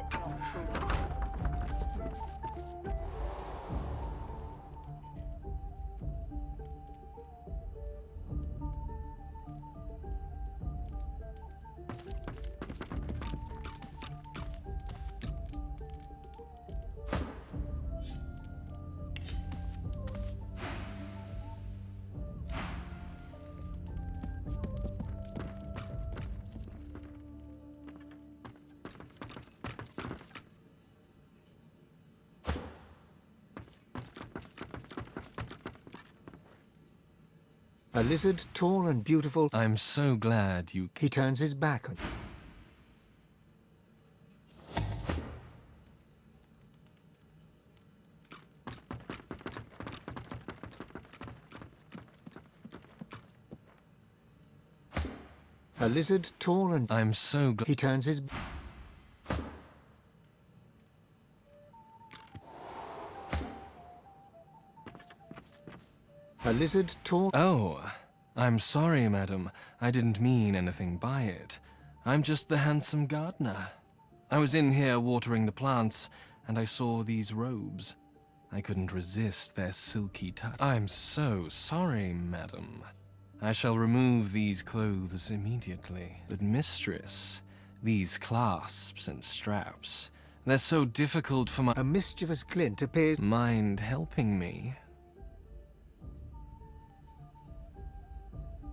It's not true. A lizard, tall and beautiful. I'm so glad you... He turns his back on you. A lizard, tall and... I'm so glad... He turns his... A lizard, tall... Oh, I'm sorry, madam. I didn't mean anything by it. I'm just the handsome gardener. I was in here watering the plants, and I saw these robes. I couldn't resist their silky touch. I'm so sorry, madam. I shall remove these clothes immediately. But mistress, these clasps and straps, they're so difficult for my... A mischievous glint appears... Mind helping me?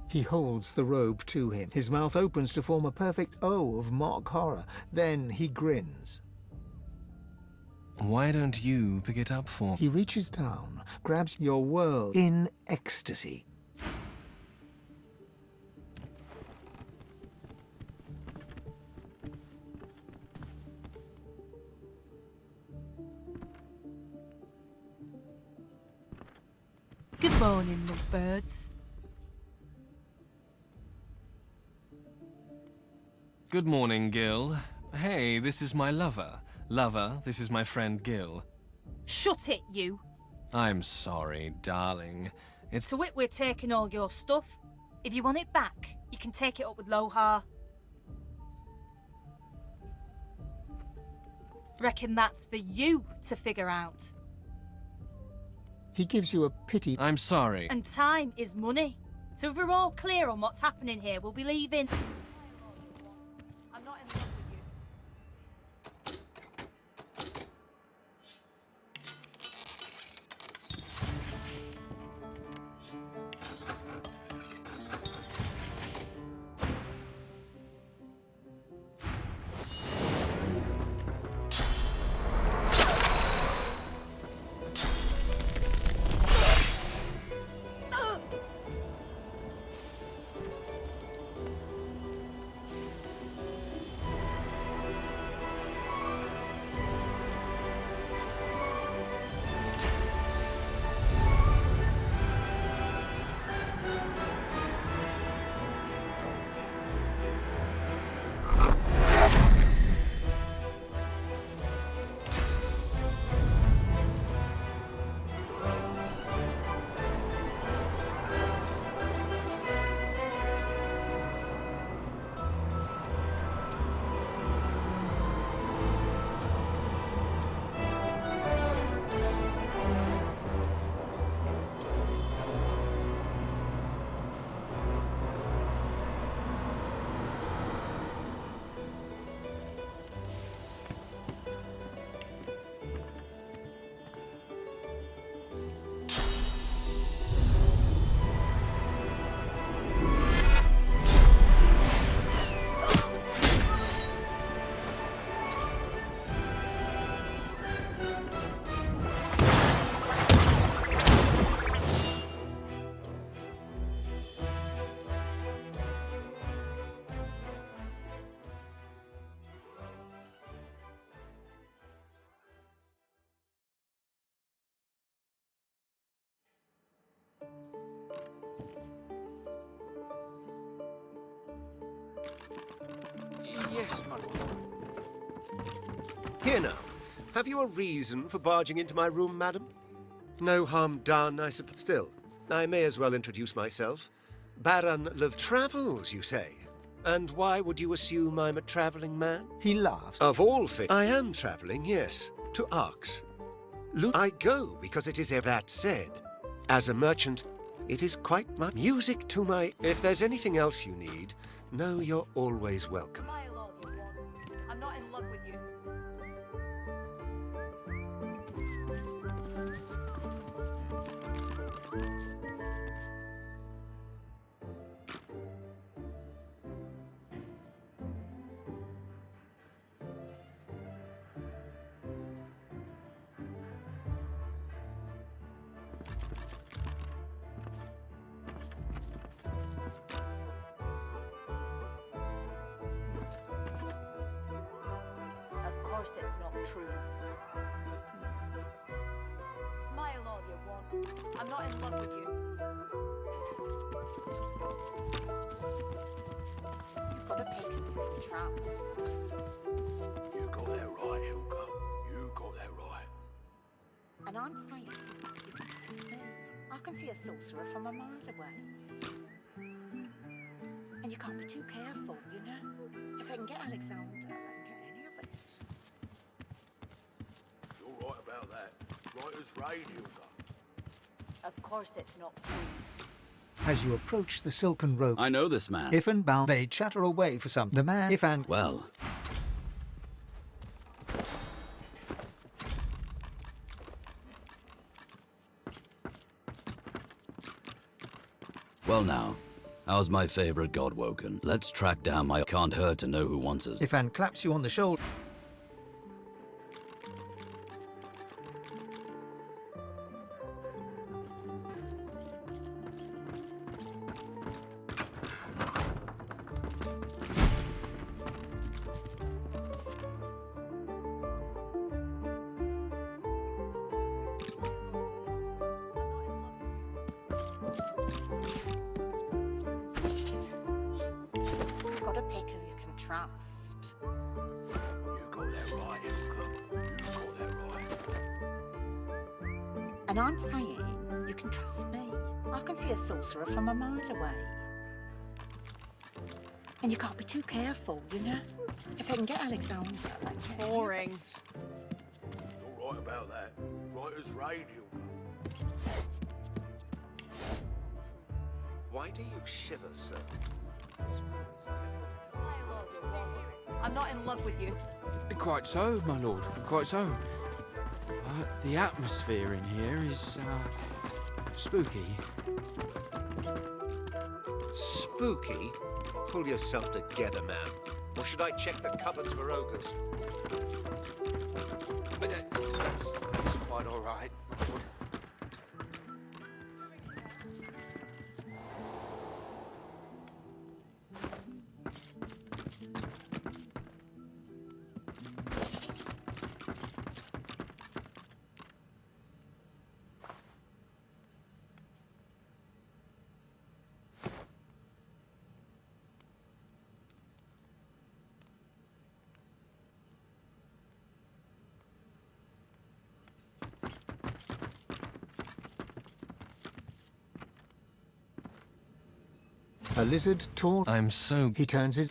He holds the robe to him. His mouth opens to form a perfect O of mock horror. Then he grins. Why don't you pick it up for me? He reaches down, grabs your world in ecstasy. Good morning, lovebirds. Good morning, Gil. Hey, this is my lover. Lover, this is my friend Gil. Shut it, you. I'm sorry, darling. It's... To wit, we're taking all your stuff. If you want it back, you can take it up with Lohar. Reckon that's for you to figure out. He gives you a pity. I'm sorry. And time is money. So if we're all clear on what's happening here, we'll be leaving. I'm not in love with you. Yes, my lord. Here now. Have you a reason for barging into my room, madam? No harm done, I suppose. Still, I may as well introduce myself. Baron of Travels, you say? And why would you assume I'm a travelling man? He laughs. Of all things, I am travelling, yes, to Arx. I go because it is that said. As a merchant, it is quite my music to my... If there's anything else you need, know you're always welcome. My lord, you want. I'm not in love with you. Of course it's not true. Smile all you want. I'm not in love with you. You've got to pick and trust. You got that right, Hilka. You got that right. And I'm saying, you can trust me. I can see a sorcerer from a mile away. And you can't be too careful, you know? If they can get Alexander, they can get any of us. You're right about that. Right as rain, Hilka. Of course it's not true. As you approach the silken rope, I know this man. If and Bound, they chatter away for some. The man, If and... Well, now, how's my favorite god woken? Let's track down my... Can't hurt to know who wants us. If and claps you on the shoulder. You've got to pick who you can trust. You got that right, Hilka. You got that right. And I'm saying, you can trust me. I can see a sorcerer from a mile away. And you can't be too careful, you know? If they can get Alexander, they can get any of Boring. us. You're right about that. Right as rain, Hilka. Why do you shiver so? My lord, you want. I'm not in love with you. Quite so, my lord, quite so. The atmosphere in here is, spooky. Spooky? Pull yourself together, man. Or should I check the cupboards for ogres? That's quite all right, my lord. A lizard tall. I'm so... He turns his...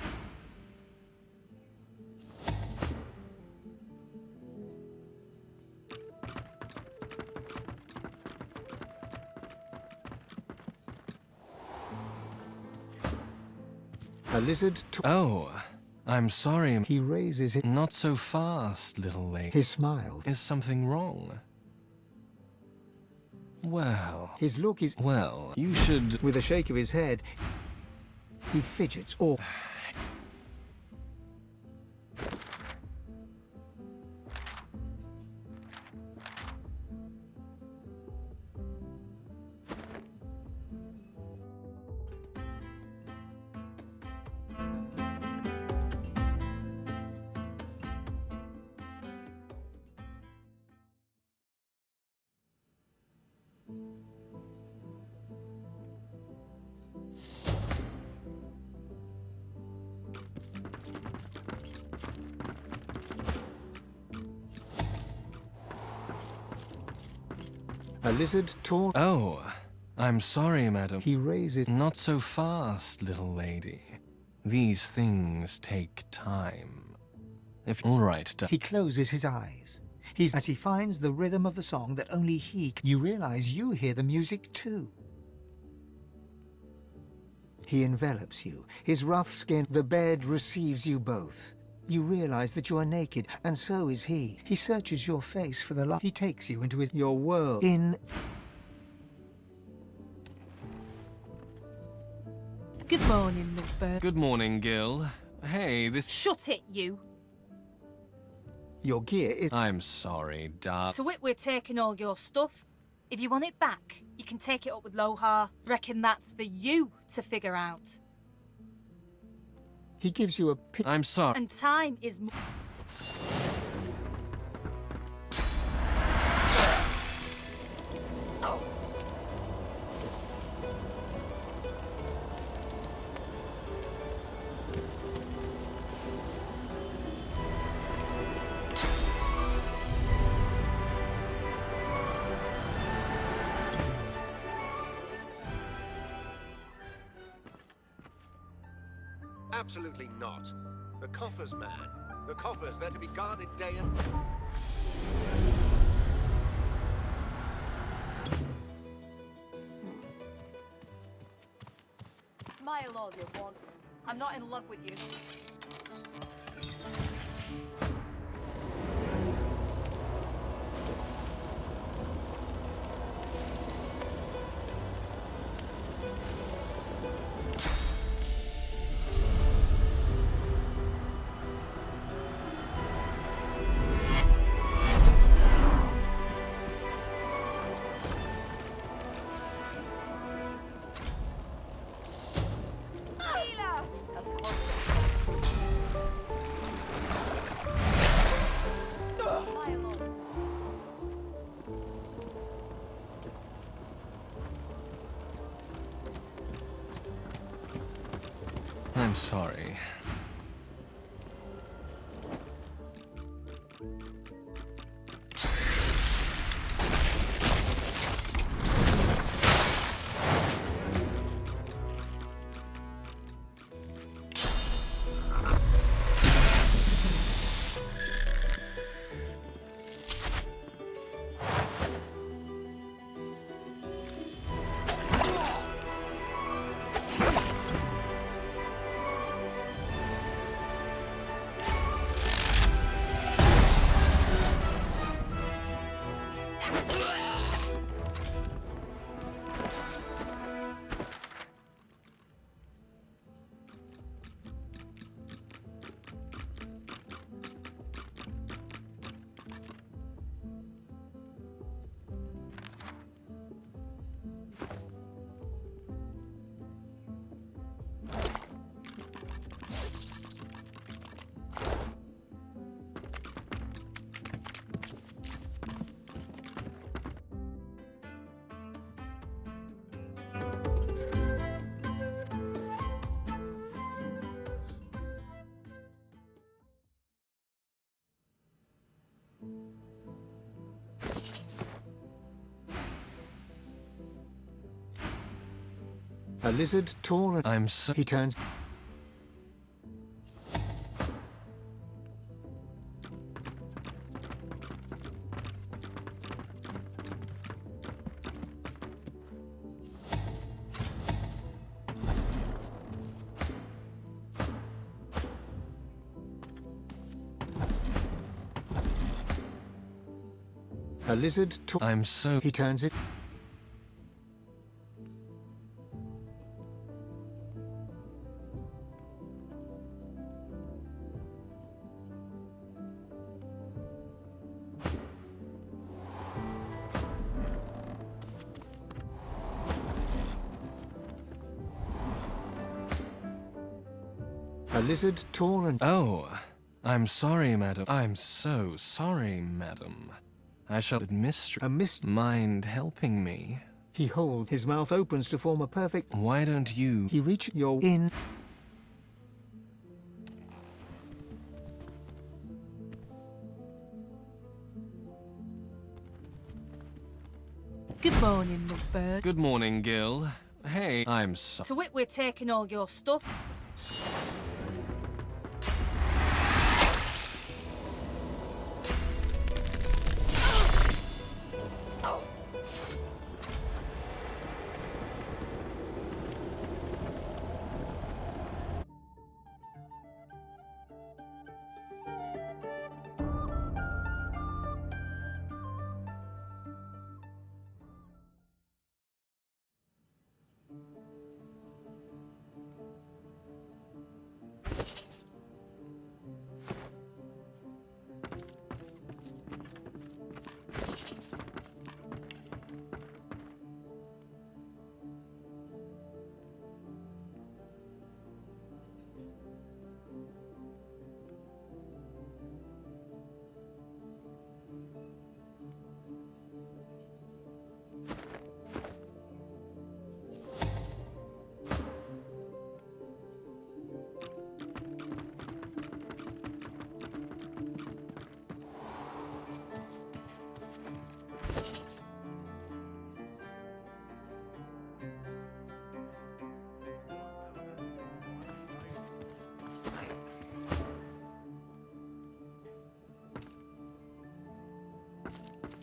A lizard tall. Oh, I'm sorry. He raises it. Not so fast, little lady. His smile. Is something wrong? Well... His look is... Well, you should... With a shake of his head, he fidgets or... A lizard tall... Oh, I'm sorry, madam. He raises... Not so fast, little lady. These things take time. If all right, He closes his eyes. As he finds the rhythm of the song that only he... You realize you hear the music too. He envelops you. His rough skin, the bed receives you both. You realize that you are naked, and so is he. He searches your face for the light. He takes you into your world. Good morning, lovebird. Good morning, Gil. Hey, this... Shut it, you. Your gear is... I'm sorry, Dad. To wit, we're taking all your stuff. If you want it back, you can take it up with Lohar. Reckon that's for you to figure out. He gives you a... I'm sorry. And time is... Absolutely not. The coffers, man. The coffers, they're to be guarded day and... Smile all you want. I'm not in love with you. I'm sorry. A lizard tall and... I'm so... He turns... A lizard tall... I'm so... He turns it... A lizard tall and... Oh, I'm sorry, madam. I'm so sorry, madam. I shall mind helping me? He holds... His mouth opens to form a perfect... Why don't you... He reaches your... In... Good morning, lovebird. Good morning, Gil. Hey, I'm so... To wit, we're taking all your stuff.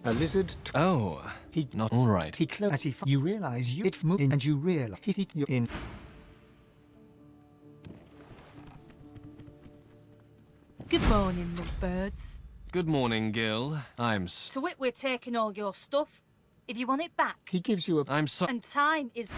A lizard. Oh, He not all right. He closes as he. You realize it moved in, and you realize you're in. Good morning, lovebirds. Good morning, Gil. To wit, we're taking all your stuff. If you want it back, He gives you a. I'm so. and time is.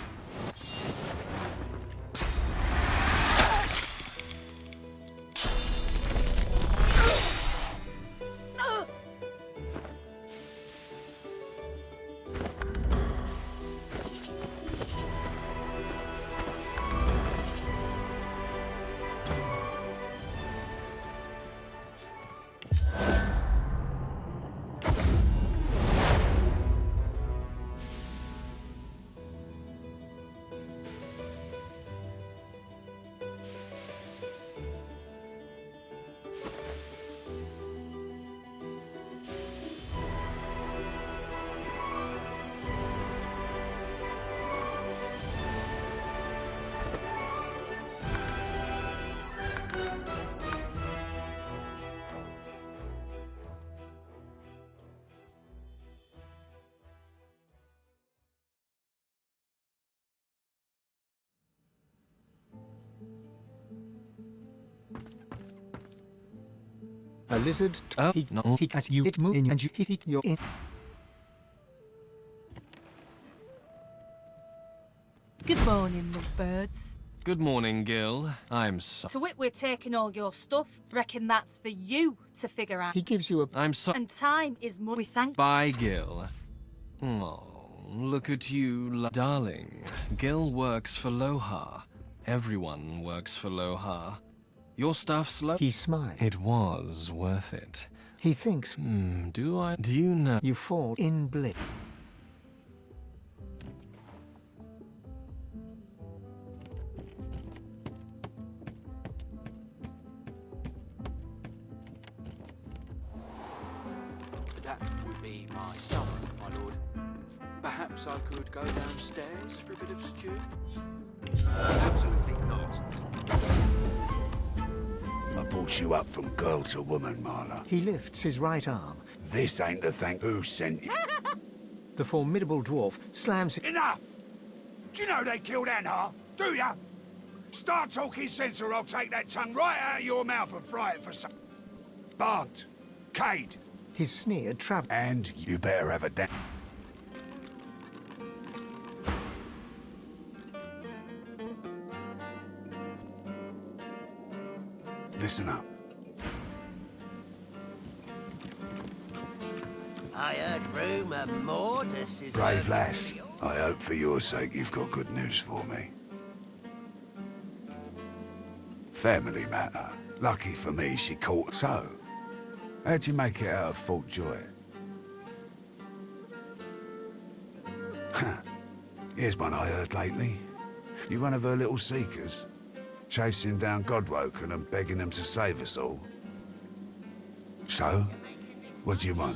A lizard. Oh, He no. He as you. It moved in, and you. You're in. Good morning, lovebirds. Good morning, Gil. I'm so. To wit, we're taking all your stuff. Reckon that's for you to figure out. He gives you a. I'm so. And time is money. We thank. Bye, Gil. Oh, look at you, darling. Gil works for Lohar. Everyone works for Lohar. Your stuff's He smiles. It was worth it. He thinks. Do you know? You fall in bliss. That would be my supper, my lord. Perhaps I could go downstairs for a bit of stew? Absolutely not. I brought you up from girl to woman, Marla. He lifts his right arm. This ain't the thing. Who sent you? The formidable dwarf slams. Enough! Do you know they killed Anhar? Do ya? Start talking sense or I'll take that tongue right out of your mouth and fry it for some... Bart, Cade. His sneer travels. And you better have a damn... Listen up. I heard rumour Mordus is... Brave lass, I hope for your sake you've got good news for me. Family matter. Lucky for me she caught... So, how'd you make it out of Fort Joy? Here's one I heard lately. You one of her little seekers? Chasing down Godwoken and begging them to save us all. So, what do you want?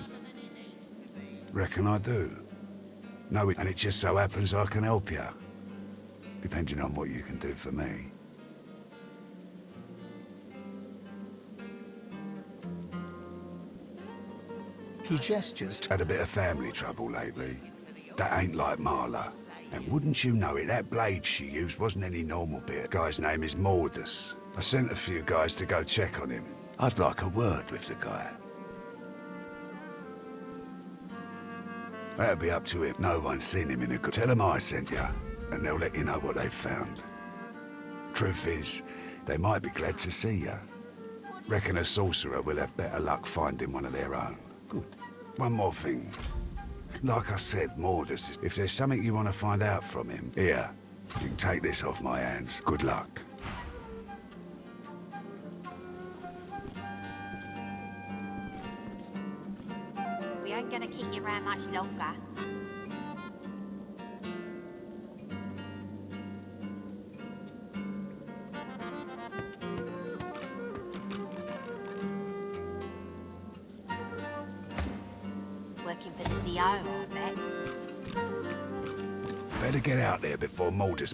Reckon I do. No, and it just so happens I can help you. Depending on what you can do for me. He gestures. Had a bit of family trouble lately. That ain't like Marla. And wouldn't you know it, that blade she used wasn't any normal bit. Guy's name is Mordus. I sent a few guys to go check on him. I'd like a word with the guy. That'll be up to him. No one's seen him in a good... Tell him I sent you, and they'll let you know what they've found. Truth is, they might be glad to see you. Reckon a sorcerer will have better luck finding one of their own. Good. One more thing. Like I said, Mordus is... If there's something you want to find out from him, here, you can take this off my hands. Good luck. We ain't gonna keep you around much longer. Working for the CO, I bet. Better get out there before Mordus...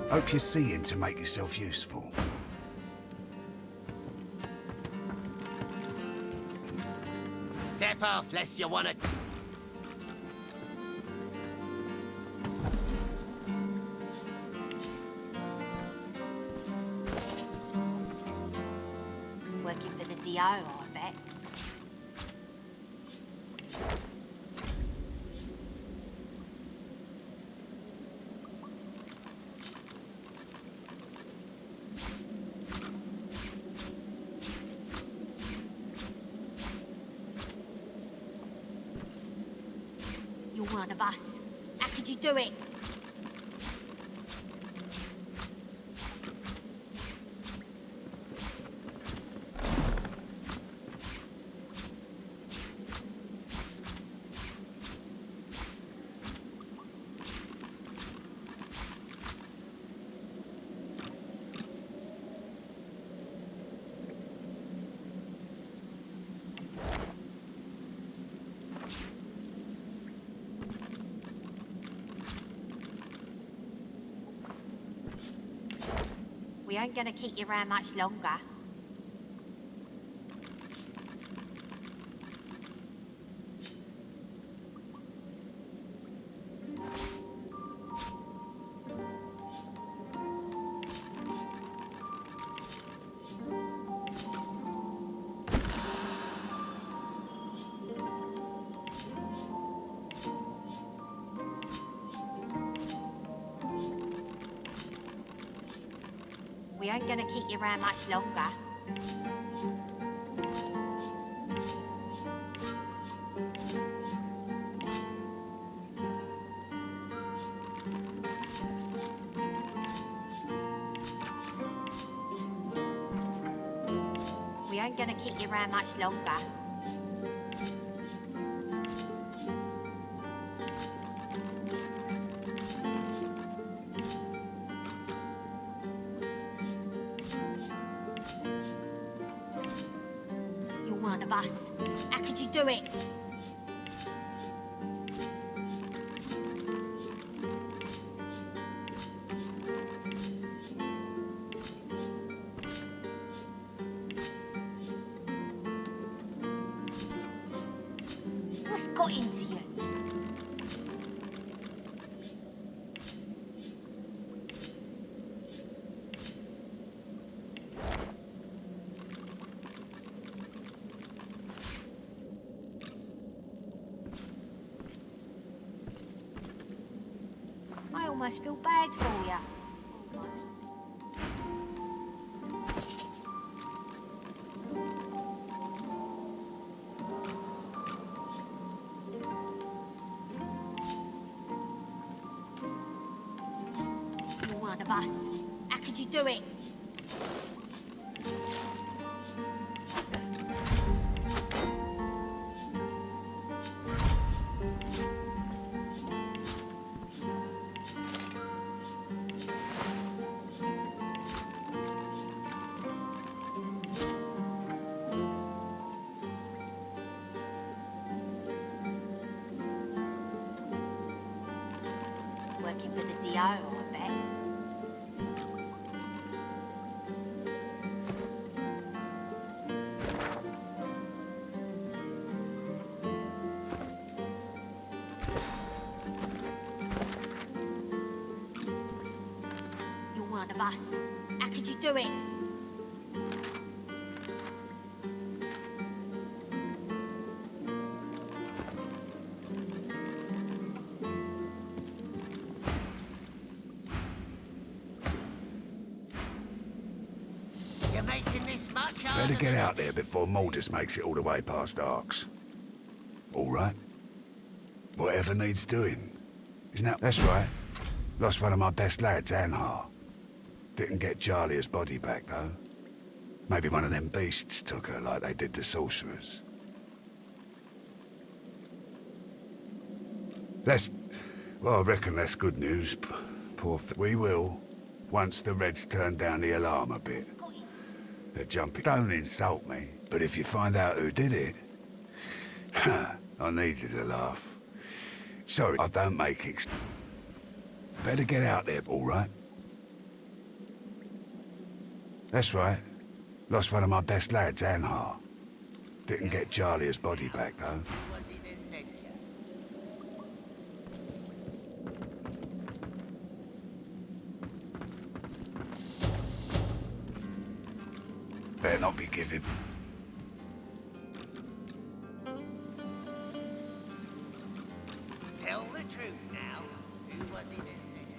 Hope you see him to make yourself useful. Step off, lest you want to... Working for the DO, I bet. You're one of us. How could you do it? We ain't gonna keep you around much longer. We ain't gonna keep you around much longer. We ain't gonna keep you around much longer. You're one of us. How could you do it? What's got into you? I almost feel bad for you. You're one of us. How could you do it? Working for the DO, I bet. You're one of us. How could you do it? You're making this much harder Better get than out there before Maldus makes it all the way past Arks. All right? Whatever needs doing. Isn't that... That's right. Lost one of my best lads, Anhar. Didn't get Jalia's body back, though. Maybe one of them beasts took her like they did the sorcerers. That's... Well, I reckon that's good news. Poor We will, once the Reds turn down the alarm a bit. They're jumping. Don't insult me, but if you find out who did it... I needed a laugh. Sorry, I don't make it. Better get out there, all right? That's right. Lost one of my best lads, Anhar. Didn't get Charlie's body back, though. Was he that sent you? Better not be giving. Tell the truth now. Who was he that sent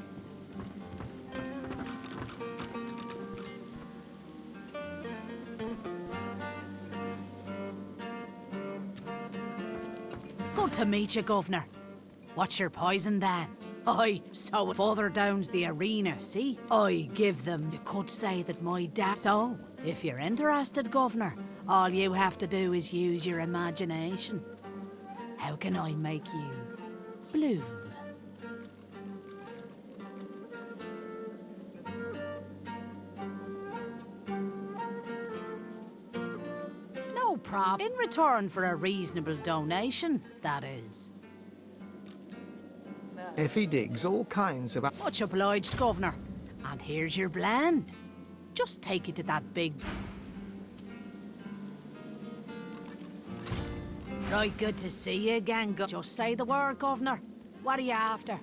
you? Good to meet you, Governor. What's your poison, then? Aye, so further down's the arena, see? I give them, you could say that my dad... So, if you're interested, Governor, all you have to do is use your imagination. How can I make you bloom? No problem. In return for a reasonable donation, that is. Effie digs all kinds of... Much obliged, Governor. And here's your blend. Just take it to that big... Right, good to see you again, Just say the word, Governor. What are you after?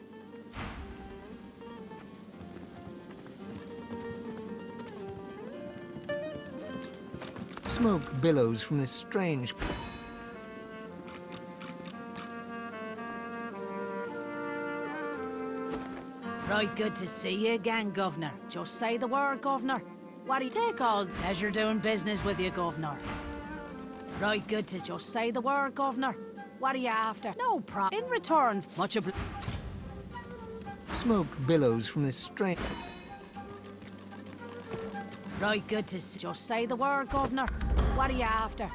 Smoke billows from this strange... Right, good to see you again, Governor. Just say the word, Governor. What do you take all pleasure doing business with you, Governor? Right, good to just say the word, Governor. What are you after? No problem. In return, much obliged. Smoke billows from this strange... Right, good to just say the word, Governor. What are you after?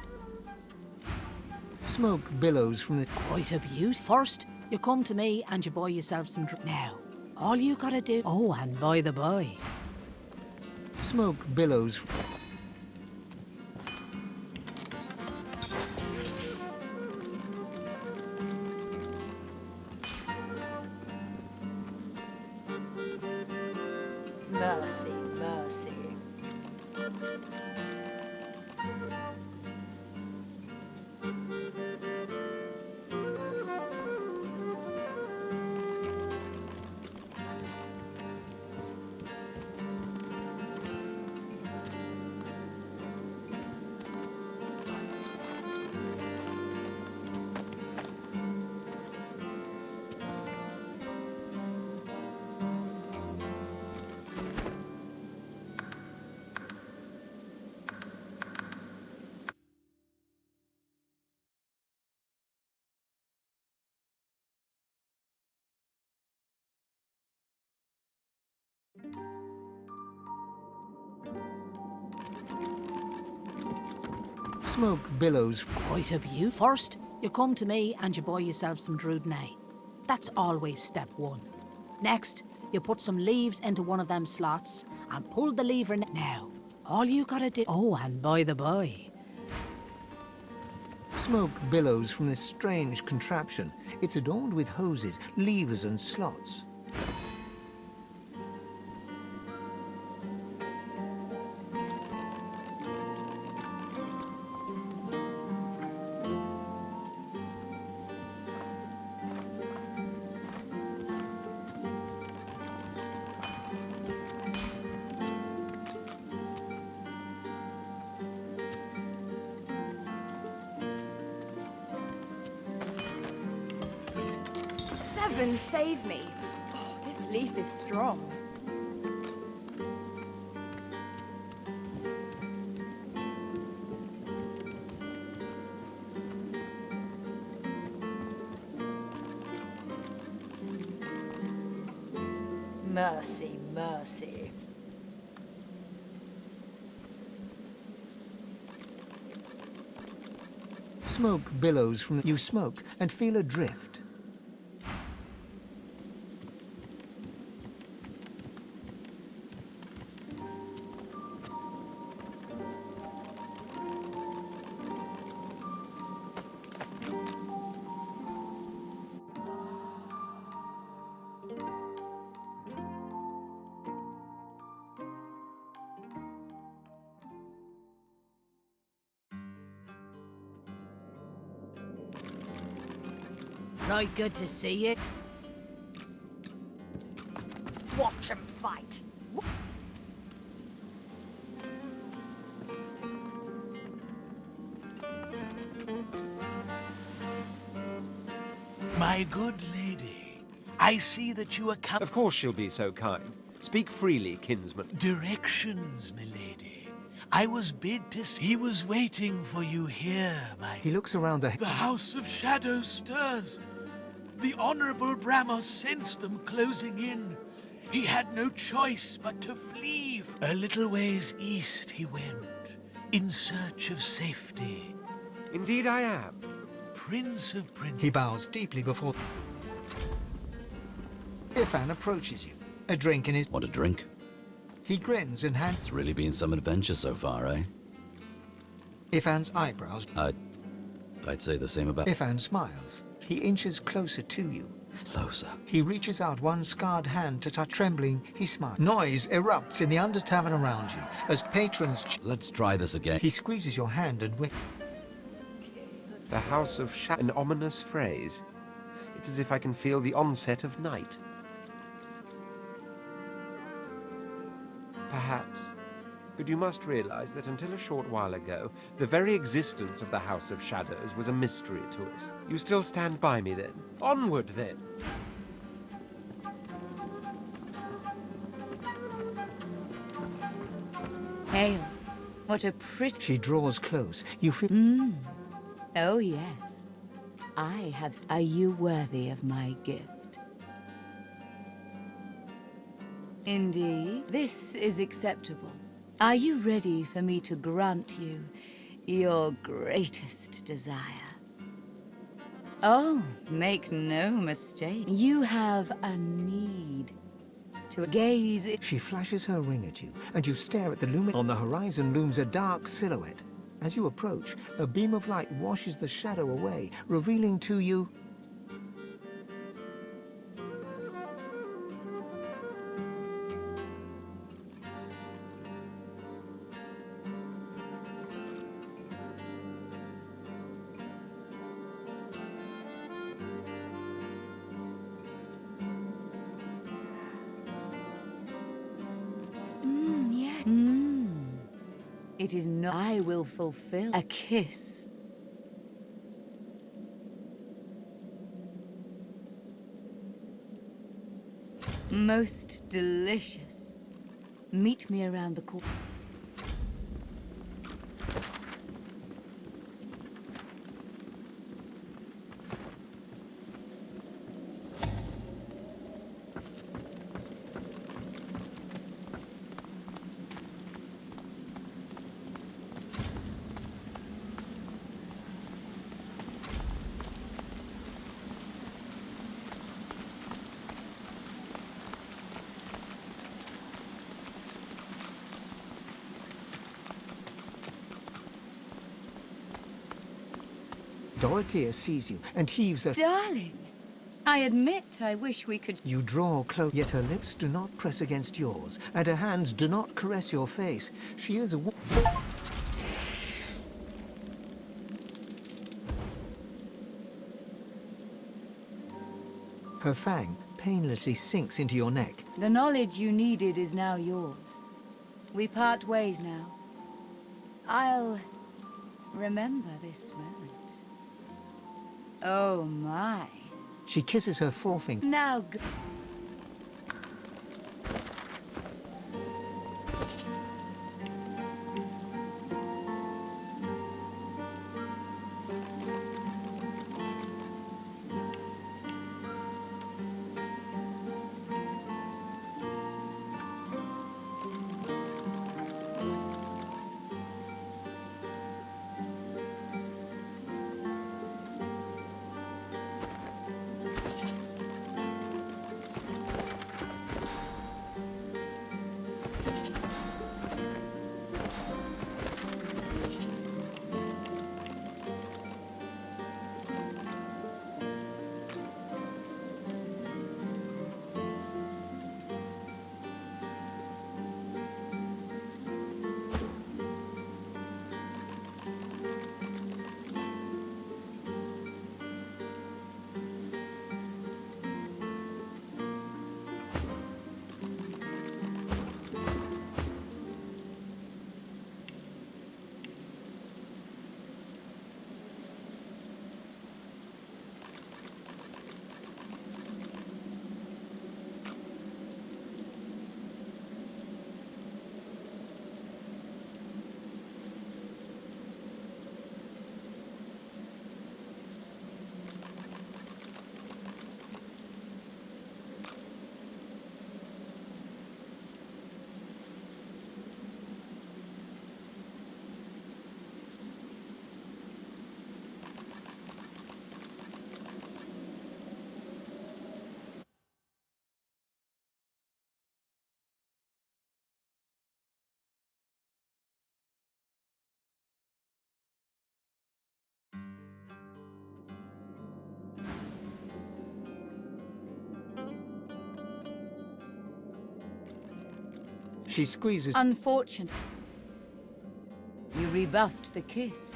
Smoke billows from this... Quite a beaut. First, you come to me and you buy yourself some Now, all you gotta do... Oh, and by the by... Smoke billows... Mercy, mercy. Smoke billows... Quite a beaut. First, you come to me and you buy yourself some Drudnay. That's always step one. Next, you put some leaves into one of them slots and pull the lever now. All you gotta do... Oh, and by the by... Smoke billows from this strange contraption. It's adorned with hoses, levers and slots. Heaven save me! Oh, this leaf is strong. Mercy, mercy. Smoke billows from... You smoke and feel a drift. Right good to see you. Watch 'em fight. My good lady, I see that you are come. Of course she'll be so kind. Speak freely, kinsman. Directions, milady. I was bid to see. He was waiting for you here, my... He looks around The House of Shadow stirs. The Honorable Bramos sensed them closing in. He had no choice but to flee. A little ways east he went, in search of safety. Indeed I am. Prince of Princes. He bows deeply before... Ifan approaches you. A drink in his... Want a drink? He grins and hands... It's really been some adventure so far, eh? Ifan's eyebrows... I'd say the same about... Ifan smiles. He inches closer to you. Closer. He reaches out one scarred hand to touch. Trembling, he smiles. Noise erupts in the under-tavern around you as patrons... Let's try this again. He squeezes your hand and The House of An ominous phrase. It's as if I can feel the onset of night. Perhaps. But you must realize that until a short while ago, the very existence of the House of Shadows was a mystery to us. You still stand by me then? Onward then! Hail. What a pretty... She draws close. You feel... Oh, yes. I have... Are you worthy of my gift? Indeed. This is acceptable. Are you ready for me to grant you your greatest desire? Oh, make no mistake. You have a need to gaze... She flashes her ring at you, and you stare at the lumen... On the horizon looms a dark silhouette. As you approach, a beam of light washes the shadow away, revealing to you... It is not... I will fulfill a kiss. Most delicious. Meet me around the corner. Dorothea sees you and heaves a... Darling, I admit I wish we could... You draw close, yet her lips do not press against yours, and her hands do not caress your face. She is a woman. Her fang painlessly sinks into your neck. The knowledge you needed is now yours. We part ways now. I'll remember this moment. Oh my. She kisses her forefinger. Now She squeezes. Unfortunate. You rebuffed the kiss.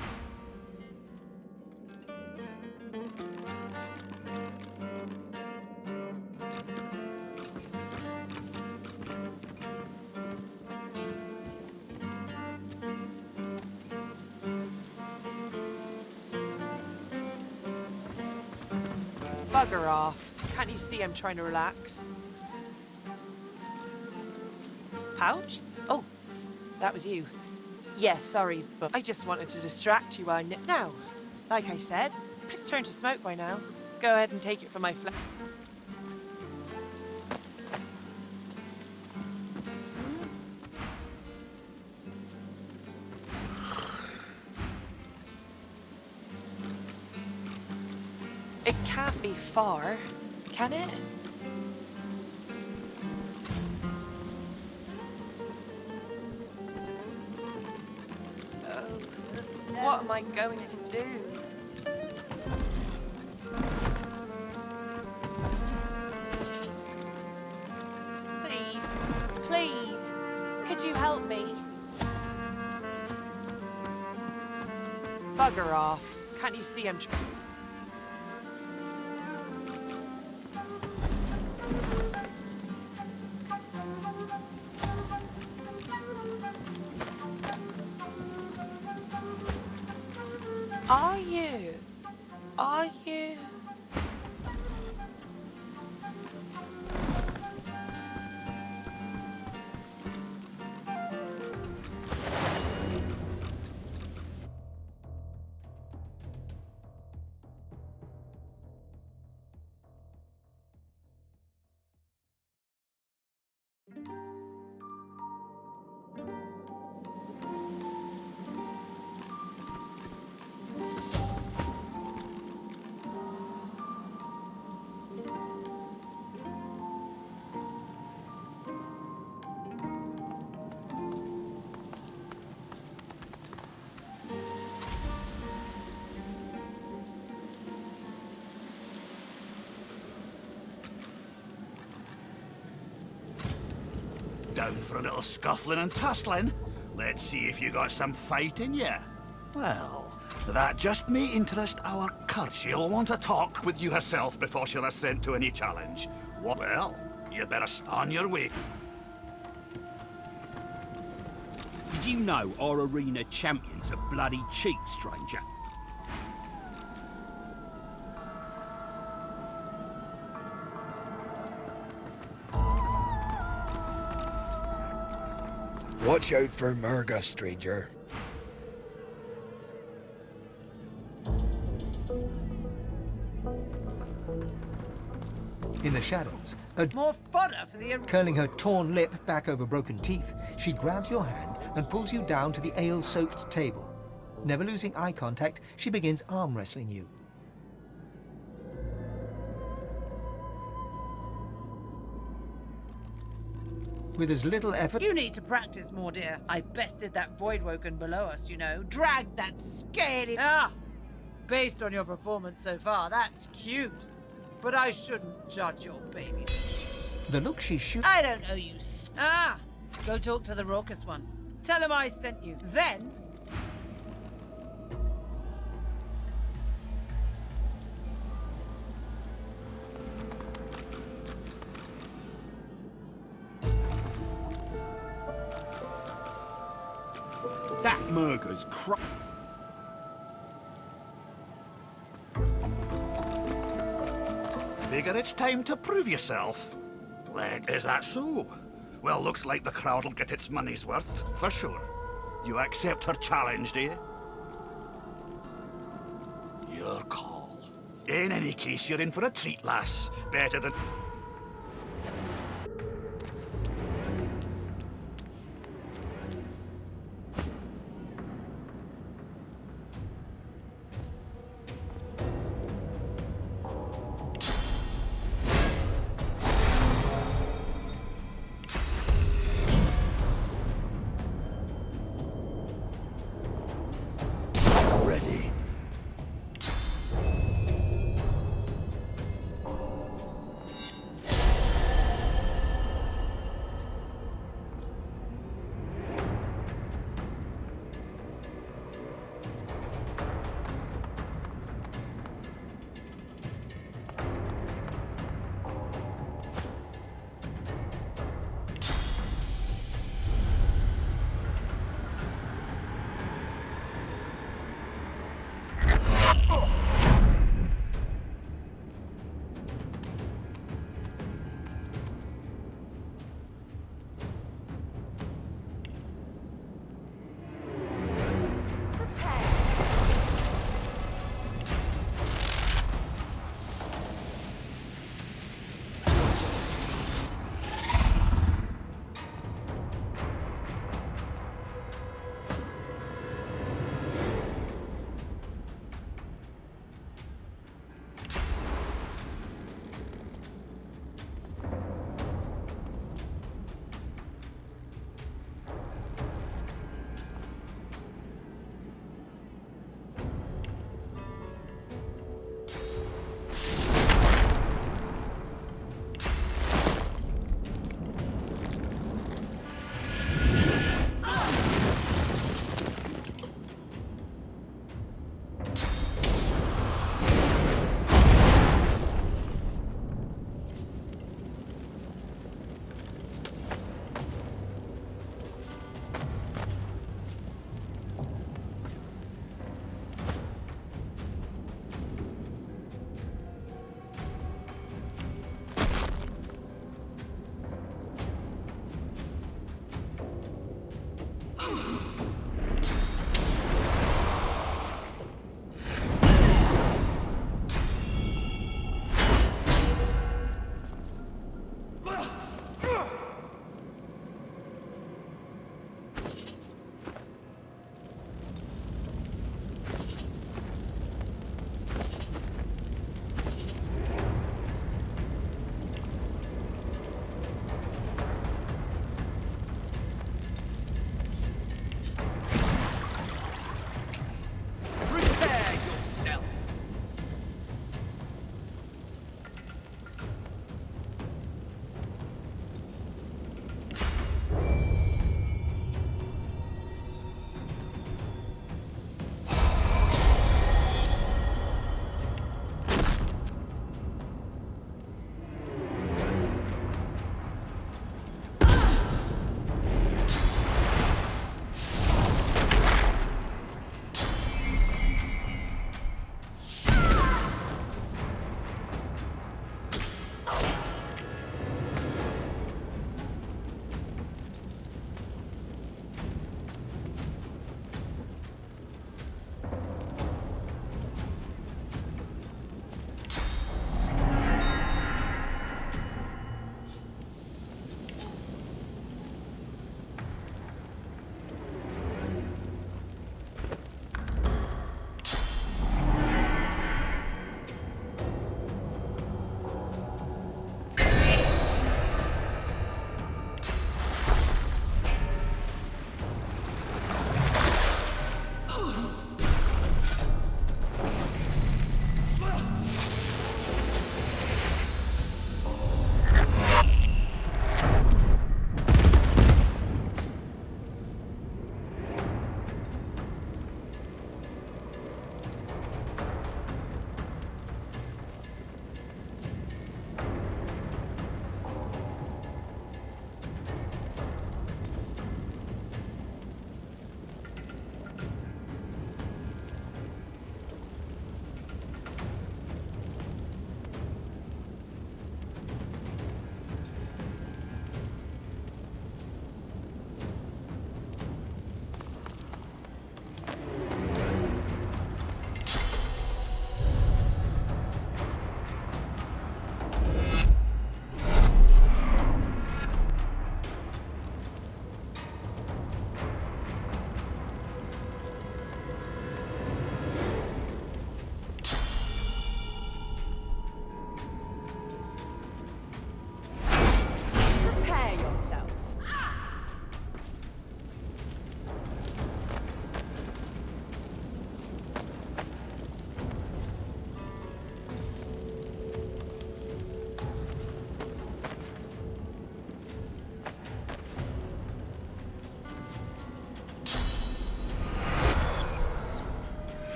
Bugger off. Can't you see I'm trying to relax? Pouch? Oh, that was you. Yeah, sorry, but I just wanted to distract you while Now, like I said, it's turned to smoke by now. Go ahead and take it from my flat. It can't be far, can it? What am I going to do? Please, please, could you help me? Bugger off. Can't you see I'm trying? Are you? Are you? Down for a little scuffling and tussling? Let's see if you got some fight in you. Well, that just may interest our cur. She'll want to talk with you herself before she'll assent to any challenge. Well, you better on your way. Did you know our arena champion's a bloody cheat, stranger? Watch out for Murga, stranger. In the shadows, more fodder for the... curling her torn lip back over broken teeth, she grabs your hand and pulls you down to the ale-soaked table. Never losing eye contact, she begins arm wrestling you. With as little effort... You need to practice more, dear. I bested that Voidwoken below us, you know. Dragged that scaly... Based on your performance so far, that's cute. But I shouldn't judge your babies. The look she shoots... I don't know you... Go talk to the raucous one. Tell him I sent you. Then... That Murga's Figure it's time to prove yourself. Is that so? Well, looks like the crowd'll get its money's worth, for sure. You accept her challenge, do you? Your call. In any case, you're in for a treat, lass. Better than...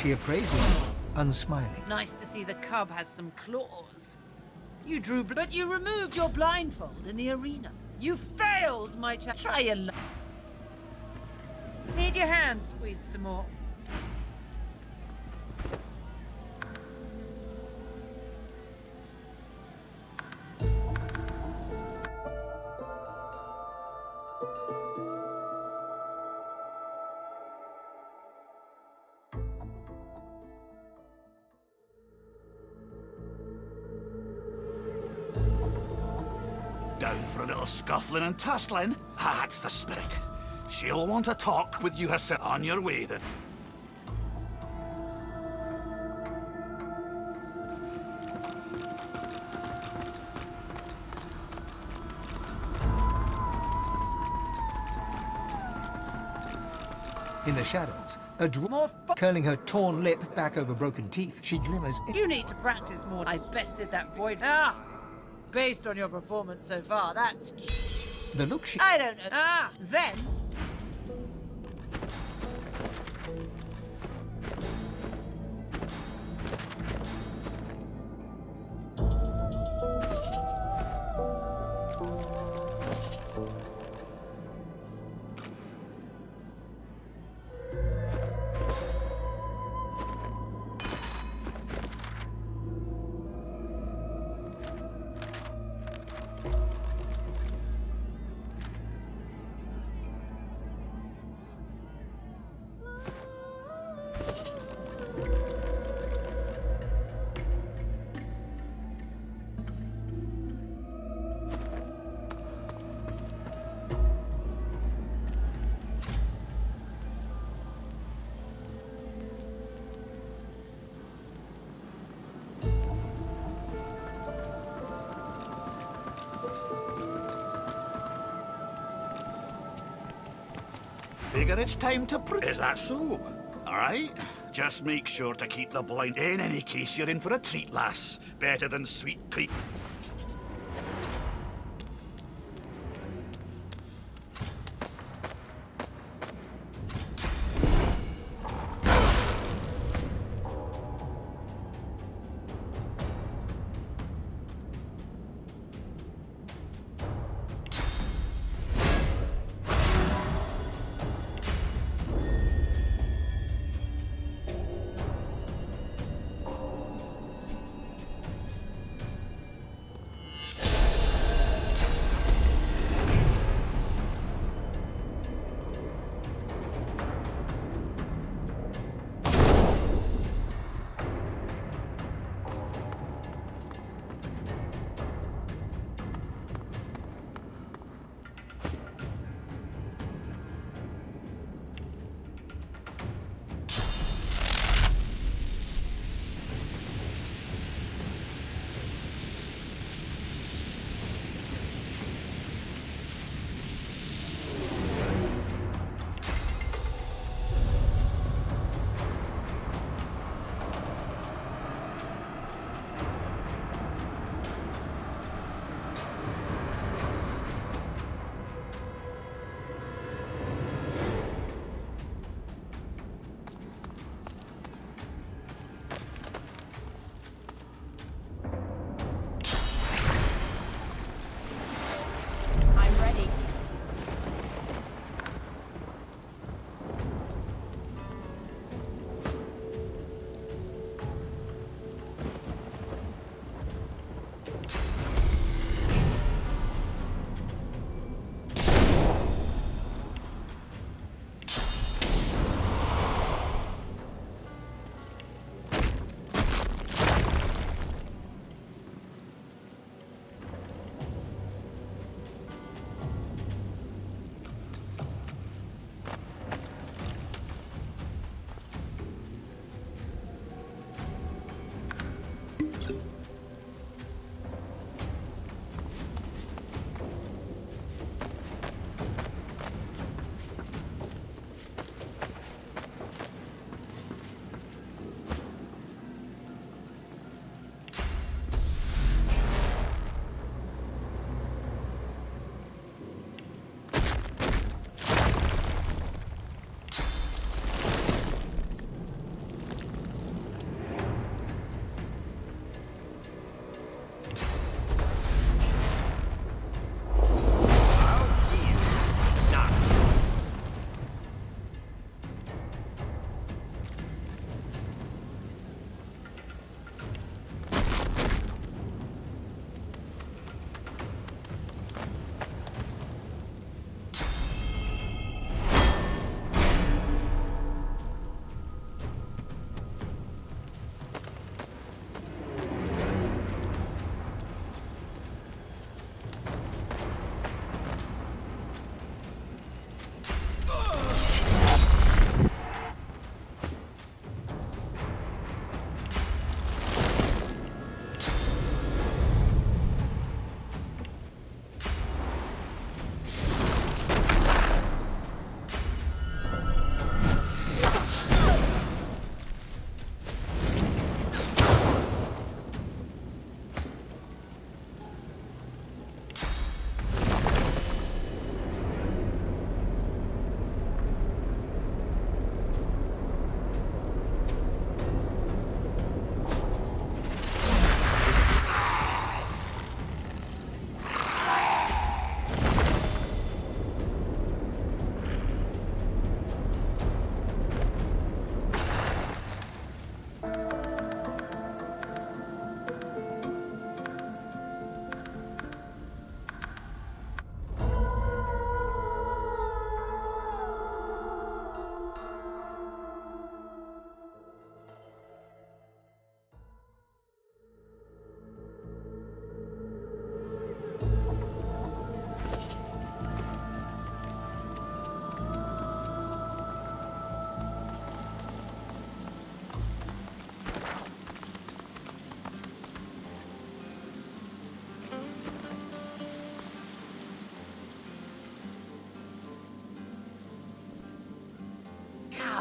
She appraises you, unsmiling. Nice to see the cub has some claws. You drew, but you removed your blindfold in the arena. You failed, my child. Try and. Need your hand squeezed some more. Down for a little scuffling and tussling? That's the spirit. She'll want to talk with you herself. On your way, then. In the shadows, a dwarf curling her torn lip back over broken teeth, she glimmers. You need to practice more. I bested that void. Based on your performance so far, that's cute. The look she... I don't know. Then... Figure it's time to Is that so? All right. Just make sure to keep the blind. In any case, you're in for a treat, lass. Better than sweet creep.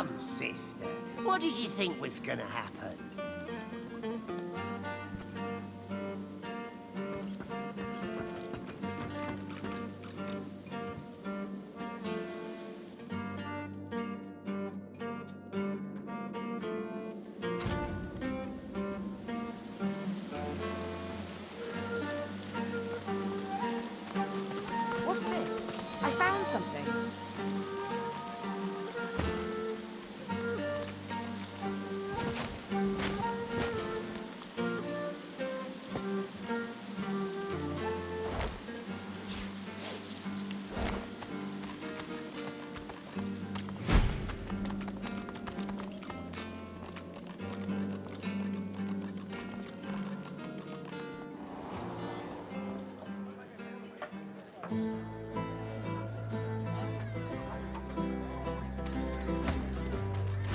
Come, sister. What did you think was gonna happen? What's this? I found something.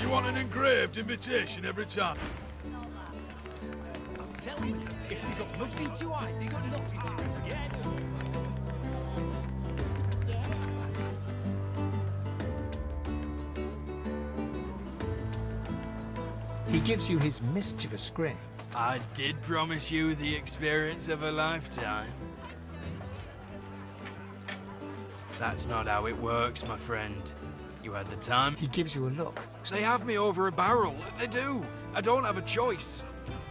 You want an engraved invitation every time? I'm telling you, if they got nothing to hide, they got nothing to risk. Yeah. He gives you his mischievous grin. I did promise you the experience of a lifetime. That's not how it works, my friend. You had the time. He gives you a look. They have me over a barrel. They do. I don't have a choice.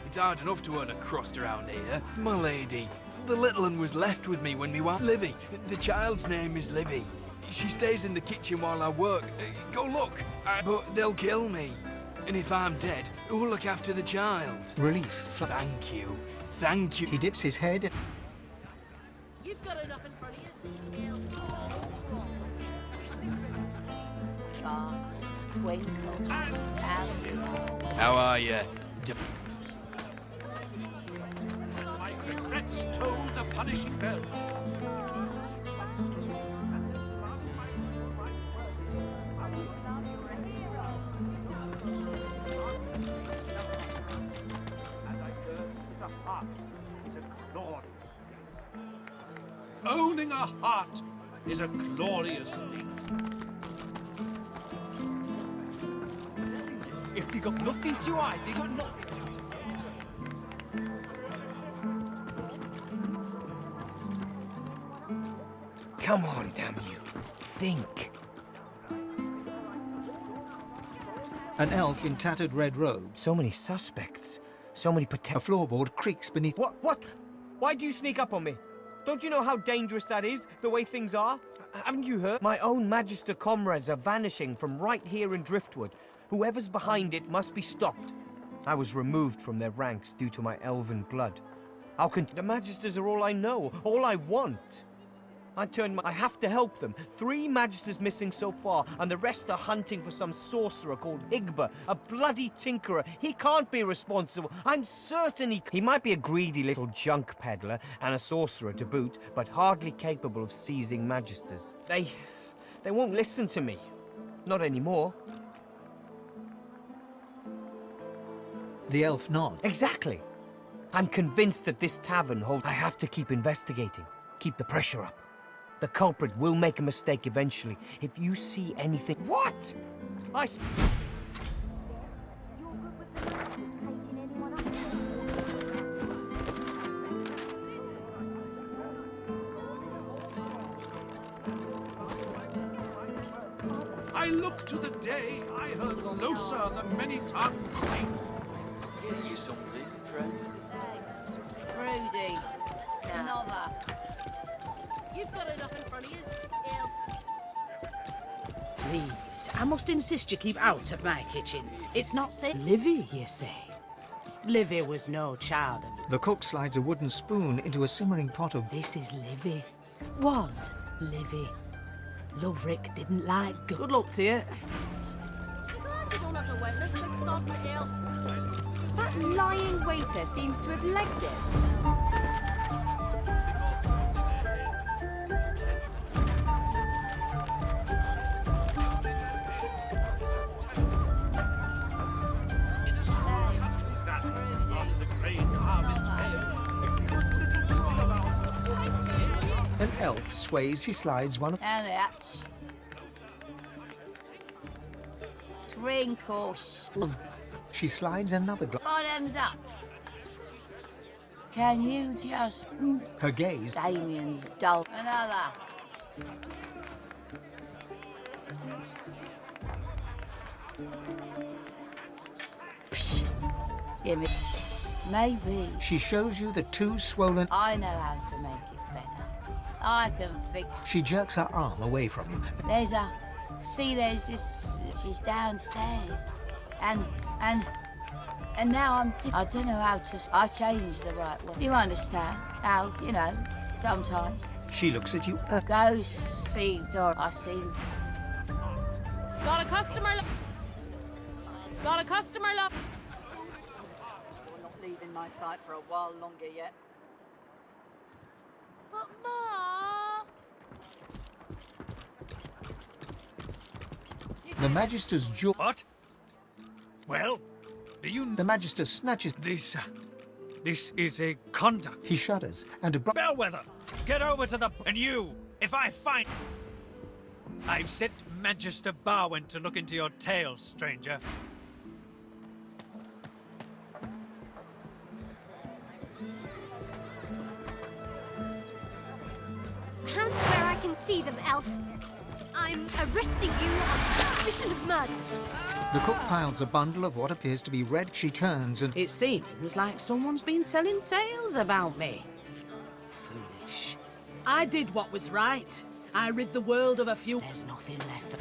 It's hard enough to earn a crust around here. My lady, the little one was left with me when we were... Livy. The child's name is Livy. She stays in the kitchen while I work. Go look. But they'll kill me. And if I'm dead, who'll look after the child? Relief. Thank you. Thank you. He dips his head. You've got enough in front of you. Twinkle. How are you? My regrets toll the punishing bell. Owning a heart is a glorious thing. If they got nothing to hide, they got nothing to risk. Come on, damn you. Think. An elf in tattered red robes. So many suspects. So many A floorboard creaks beneath. What? Why do you sneak up on me? Don't you know how dangerous that is, the way things are? Haven't you heard? My own Magister comrades are vanishing from right here in Driftwood. Whoever's behind it must be stopped. I was removed from their ranks due to my elven blood. How can... The Magisters are all I know, all I want. I have to help them. 3 Magisters missing so far, and the rest are hunting for some sorcerer called Higba, a bloody tinkerer. He can't be responsible. I'm certain he might be a greedy little junk peddler and a sorcerer to boot, but hardly capable of seizing Magisters. They won't listen to me. Not anymore. The elf nods. Exactly. I'm convinced that this tavern holds... I have to keep investigating. Keep the pressure up. The culprit will make a mistake eventually. If you see anything... What? I look to the day I heard closer than many tongues sing. Hear you something, friend? Rudy. Another. You've got enough in front of you. Please, I must insist you keep out of my kitchens. It's not safe. Livy, you say? Livy was no child of... The cook slides a wooden spoon into a simmering pot of... This is Livy. Was Livy. Loverick didn't like... Good luck to you. You're glad you don't have to witness this sodden elf. That lying waiter seems to have legged it. An elf sways, she slides one of... And that. wrinkles. She slides another glass. Bottoms up. Can you just... Her gaze. Damien's dull. Another. Psh. Give me... Maybe. She shows you the two swollen... I know how to make it better. I can fix... She jerks her arm away from you. There's a... See, there's this... She's downstairs. And now I don't know how to... I changed the right way. You understand? How, you know, sometimes. She looks at you. Go see Dor. I seen... Got a customer. Got a customer. You're not leaving my sight for a while longer yet. But Ma. The Magister's jaw... What? Well, do you... The Magister snatches... This is a conduct. He shudders and abruptly... Bellwether, get over to the... And you, if I find... I've sent Magister Barwin to look into your tale, stranger. Hands where I can see them, elf. I'm arresting you on suspicion of murder. The cook piles a bundle of what appears to be red. She turns and... It seems like someone's been telling tales about me. Foolish. I did what was right. I rid the world of a few... There's nothing left for...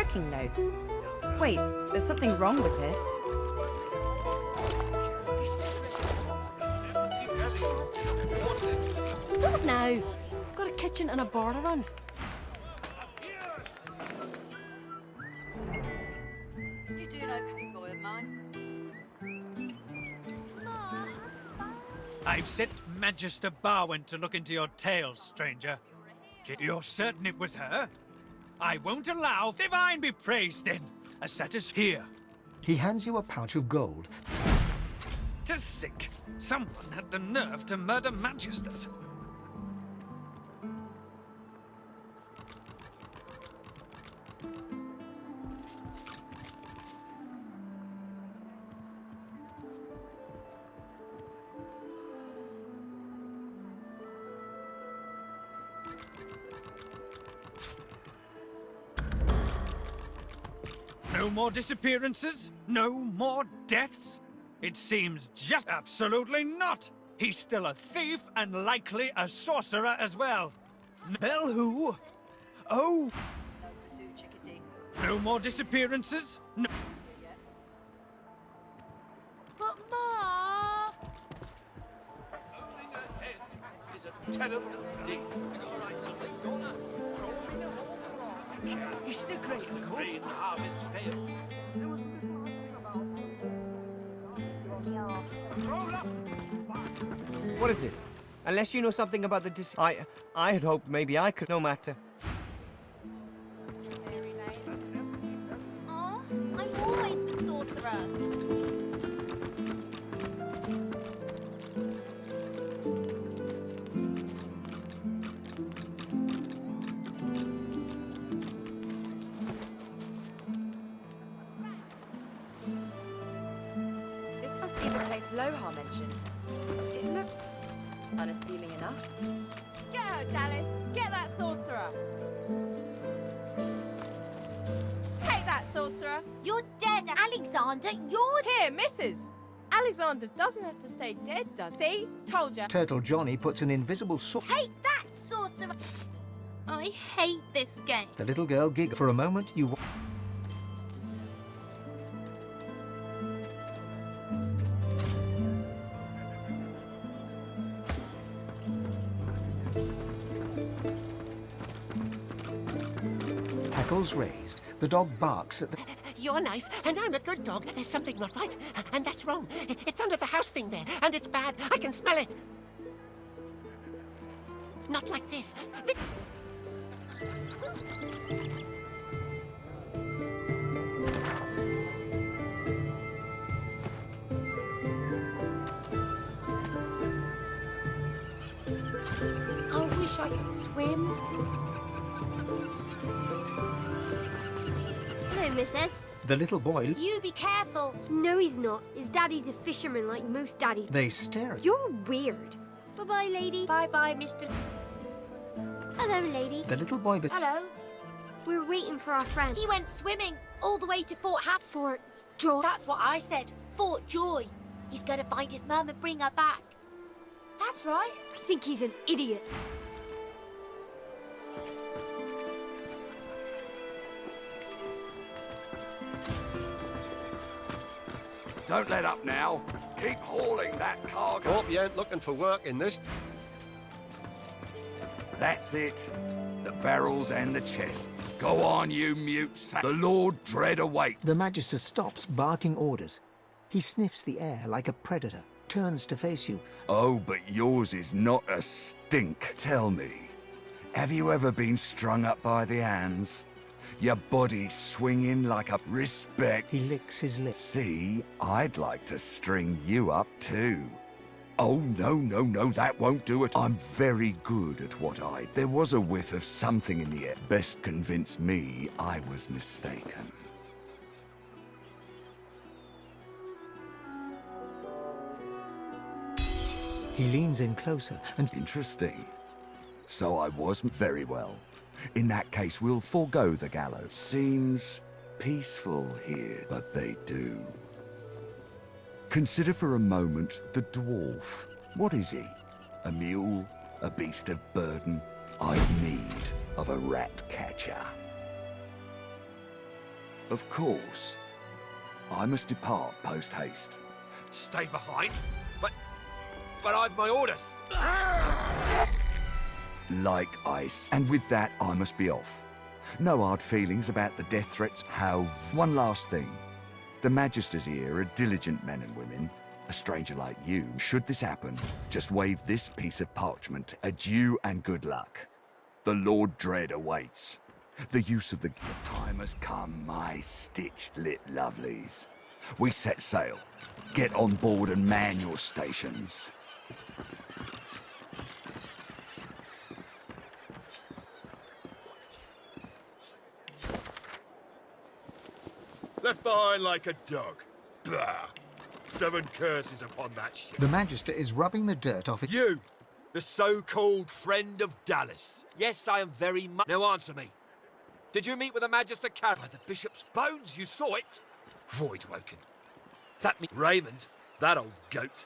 cooking notes. Wait, there's something wrong with this. What now? Got a kitchen and a bar to run. You doing okay, boy of mine? I've sent Magister Barwin to look into your tale, stranger. You're certain it was her? I won't allow divine be praised then. A satis here. He hands you a pouch of gold. To think, someone had the nerve to murder Magisters. No more disappearances? No more deaths? It seems just absolutely not. He's still a thief and likely a sorcerer as well. Bell who? Oh! No more disappearances? No. But Ma! Is a terrible thing. Is the grain harvest failed? What is it? Unless you know something about the I had hoped maybe I could. No matter. Oh, I'm always the sorcerer. This must be the place Lohar mentioned. It looks unassuming enough. Get her, Dallas. Get that sorcerer. Take that, sorcerer. You're dead, Alexander. You're... Here, missus. Alexander doesn't have to stay dead, does he? Told ya. Turtle Johnny puts an invisible sword. Take that, sorcerer. I hate this game. The little girl giggles. For a moment, you... Hackles raised. The dog barks at the... You're nice, and I'm a good dog. There's something not right, and that's wrong. It's under the house thing there, and it's bad. I can smell it. Not like this. I wish I could swim. Hello, missus. The little boy... You be careful. No, he's not. His daddy's a fisherman like most daddies. They stare at... You're weird. Bye-bye, lady. Bye-bye, Mr. Hello, lady. The little boy... Hello. We're waiting for our friend. He went swimming all the way to Fort Joy. That's what I said. Fort Joy. He's going to find his mum and bring her back. That's right. I think he's an idiot. Don't let up now. Keep hauling that cargo. Hope you ain't looking for work in this. That's it. The barrels and the chests. Go on, you mutes. The Lord Dread awaits. The Magister stops, barking orders. He sniffs the air like a predator, turns to face you. Oh, but yours is not a stink. Tell me, have you ever been strung up by the hands? Your body swinging like a respect. He licks his lips. See, I'd like to string you up too. Oh, no, that won't do it. I'm very good at what I... There was a whiff of something in the air. Best convince me I was mistaken. He leans in closer and... Interesting. So I was very well. In that case, we'll forego the gallows. Seems peaceful here, but they do. Consider for a moment the dwarf. What is he? A mule? A beast of burden? I've need of a rat catcher. Of course. I must depart post-haste. Stay behind? But I've my orders. Like ice. And with that, I must be off. No hard feelings about the death threats. Have one last thing. The Magisters here are diligent men and women. A stranger like you, should this happen, just wave this piece of parchment. Adieu and good luck. The Lord Dread awaits. The use of the time has come, my stitched-lit lovelies. We set sail. Get on board and man your stations. Left behind like a dog. Bah! 7 curses upon that ship. The Magister is rubbing the dirt off it. You! The so-called friend of Dallas. Yes, I am very much... Now answer me. Did you meet with the Magister Car... By the Bishop's bones, you saw it? Voidwoken. That me... Raymond, that old goat.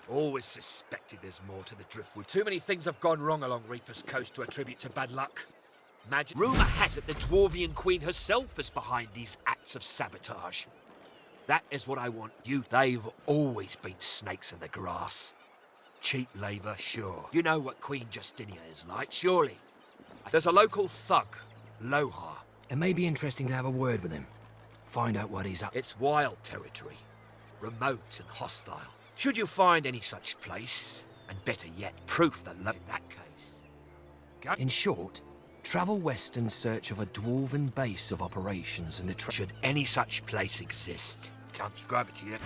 Always suspected there's more to the Driftwood. Too many things have gone wrong along Reaper's Coast to attribute to bad luck. Rumour has it the Dwarvian Queen herself is behind these acts of sabotage. That is what I want you. They've always been snakes in the grass. Cheap labour, sure. You know what Queen Justinia is like, surely. There's a local thug, Lohar. It may be interesting to have a word with him. Find out what he's up. It's wild territory. Remote and hostile. Should you find any such place, and better yet, proof that in that case... Go. In short, travel west in search of a dwarven base of operations in the... Should any such place exist, can't describe it to you.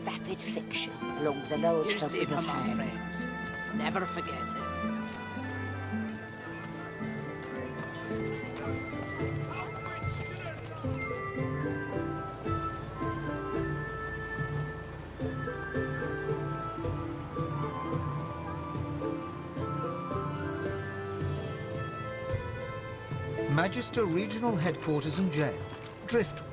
Vapid fiction along the lower You see table of from our hand. friends. Never forget it. Magister Regional Headquarters and Jail, Driftwood.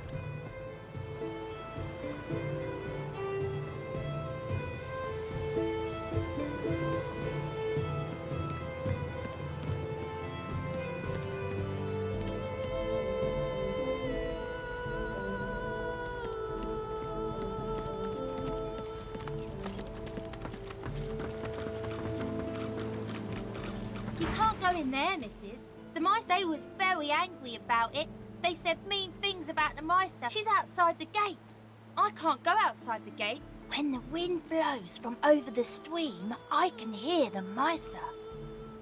You can't go in there, missus. The Meister was very angry about it. They said mean things about the Meister. She's outside the gates. I can't go outside the gates. When the wind blows from over the stream, I can hear the Meister.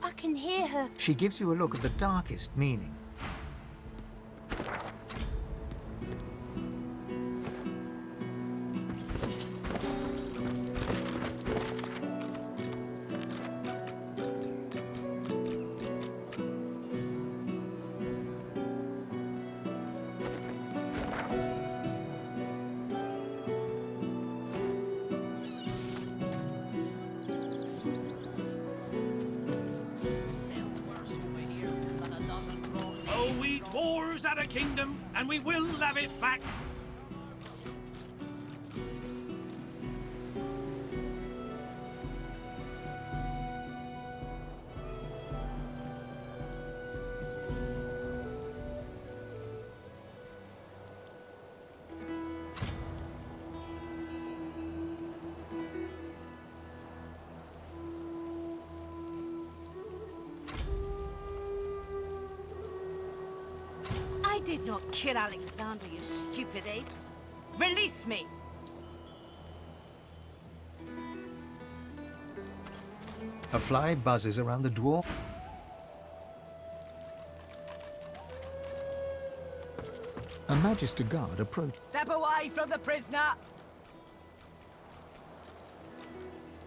I can hear her. She gives you a look of the darkest meaning. Oh, we dwarves had a kingdom, and we will have it back. I did not kill Alexander, you stupid ape. Release me! A fly buzzes around the dwarf. A Magister guard approached. Step away from the prisoner!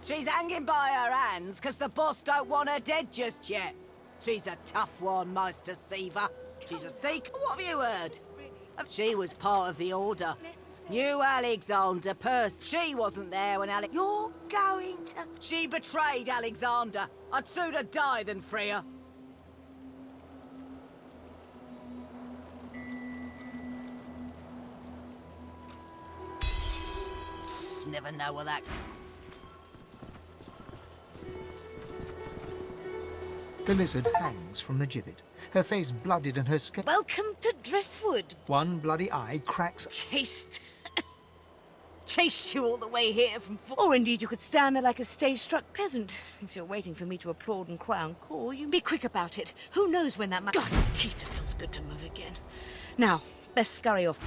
She's hanging by her hands because the boss don't want her dead just yet. She's a tough one, Meister Seaver. She's a seeker. What have you heard? She was part of the Order. Knew Alexander Purse. She wasn't there when You're going to... She betrayed Alexander. I'd sooner die than free her. Never know what that... The lizard hangs from the gibbet, her face blooded and her skin... Welcome to Driftwood. One bloody eye cracks... Chased you all the way here from... Or indeed you could stand there like a stage-struck peasant. If you're waiting for me to applaud and cry encore, you be quick about it. Who knows when that... God's teeth, it feels good to move again. Now, let's scurry off.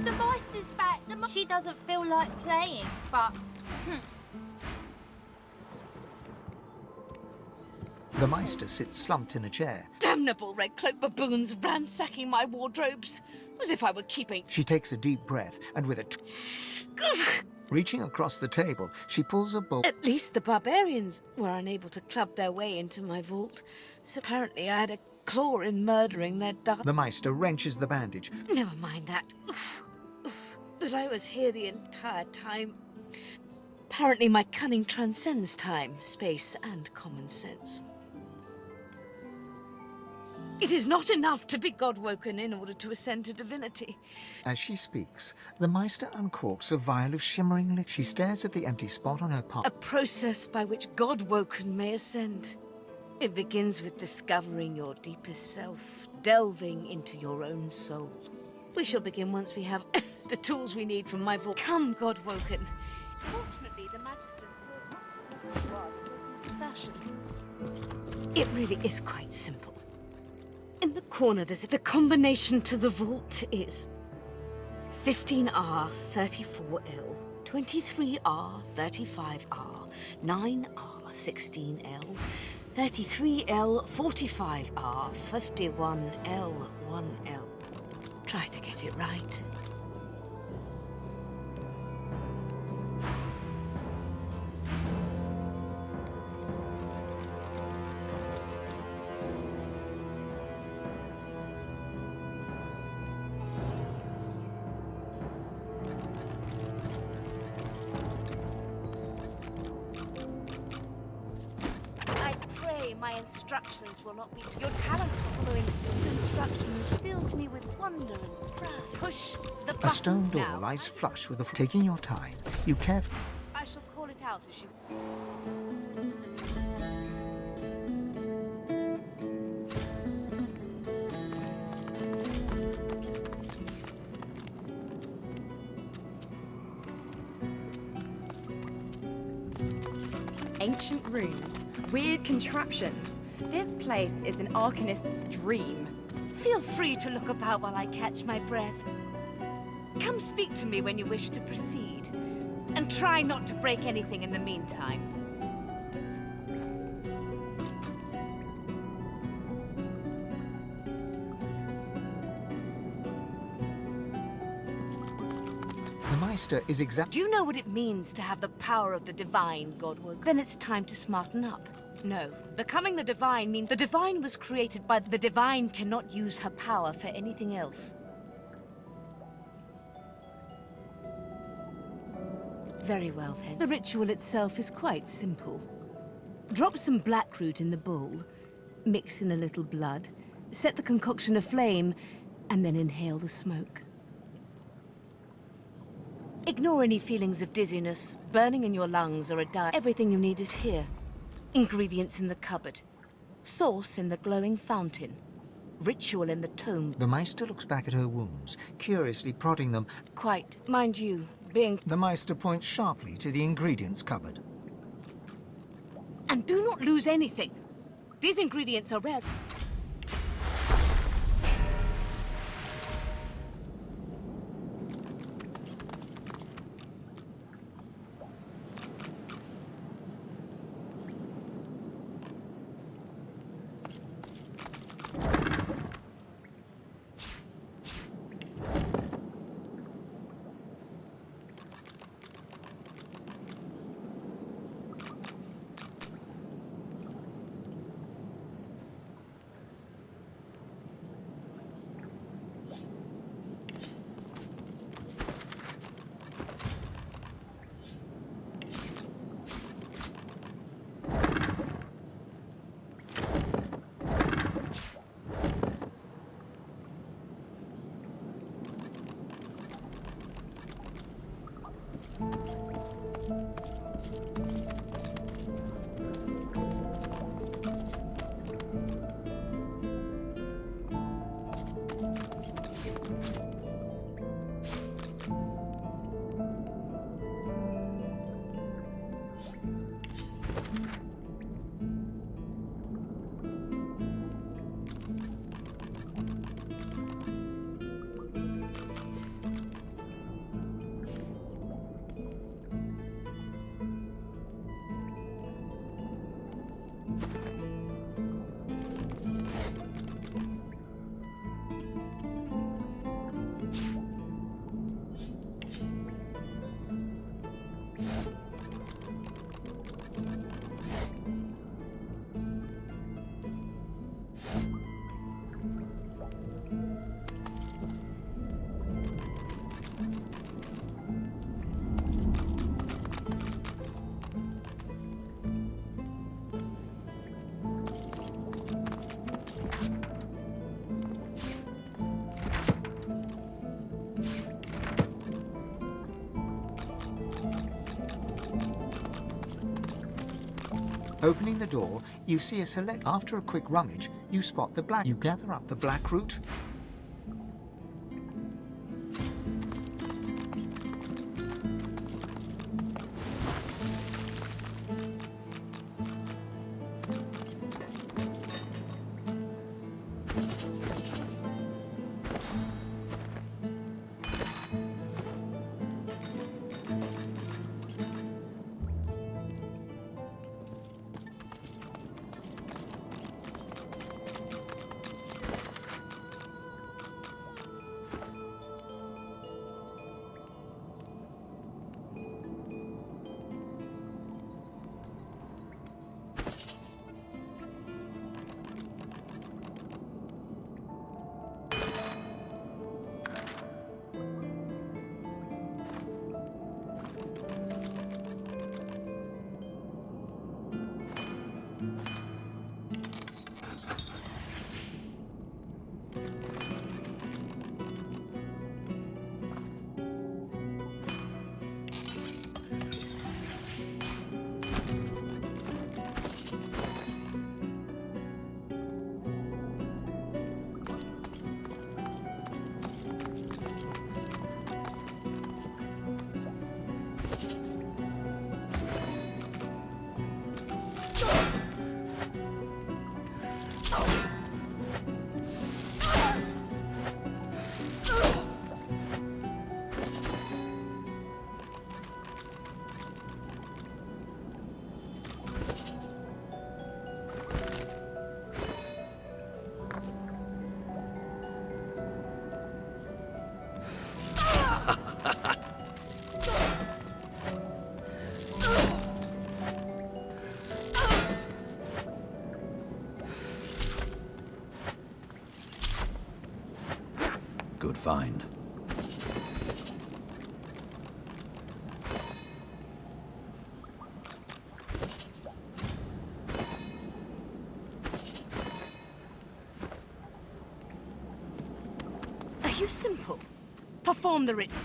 The Meister's back. She doesn't feel like playing, but... The Meister sits slumped in a chair. Damnable red-cloaked baboons ransacking my wardrobes. As if I were keeping... She takes a deep breath, and with a... Reaching across the table, she pulls a bolt... At least the barbarians were unable to club their way into my vault. So apparently I had a claw in murdering their dark... The Meister wrenches the bandage. Never mind that. That I was here the entire time. Apparently my cunning transcends time, space, and common sense. It is not enough to be God-woken in order to ascend to divinity. As she speaks, the Meister uncorks a vial of shimmering liquid. She stares at the empty spot on her palm. A process by which God-woken may ascend. It begins with discovering your deepest self, delving into your own soul. We shall begin once we have the tools we need from my vault. Come, God-woken. Fortunately, the Magister fashion. It really is quite simple. In the corner, there's the combination to the vault is 15R 34L, 23R 35R, 9R 16L, 33L 45R, 51L 1L. Try to get it right. I pray my instructions will not be... Your talent for following simple instructions fills me with wonder and pride. Push the button A stone door now. lies flush with a... Taking your time, you carefully... I shall call it out as you... Ancient runes, weird contraptions. This place is an arcanist's dream. Feel free to look about while I catch my breath. Come speak to me when you wish to proceed. And try not to break anything in the meantime. The Meister is Do you know what it means to have the power of the divine, Godwoke? Then it's time to smarten up. No. Becoming the divine means the divine was created by the divine cannot use her power for anything else. Very well then. The ritual itself is quite simple. Drop some blackroot in the bowl, mix in a little blood, set the concoction aflame, and then inhale the smoke. Ignore any feelings of dizziness, burning in your lungs, or a diet. Everything you need is here. Ingredients in the cupboard. Source in the glowing fountain. Ritual in the tomb. The Meister looks back at her wounds, curiously prodding them. Quite. Mind you, being... The Meister points sharply to the ingredients cupboard. And do not lose anything. These ingredients are rare. Opening the door, you see a select... After a quick rummage, you spot the black... You gather up the blackroot. Good find. you simple. Perform the ritual.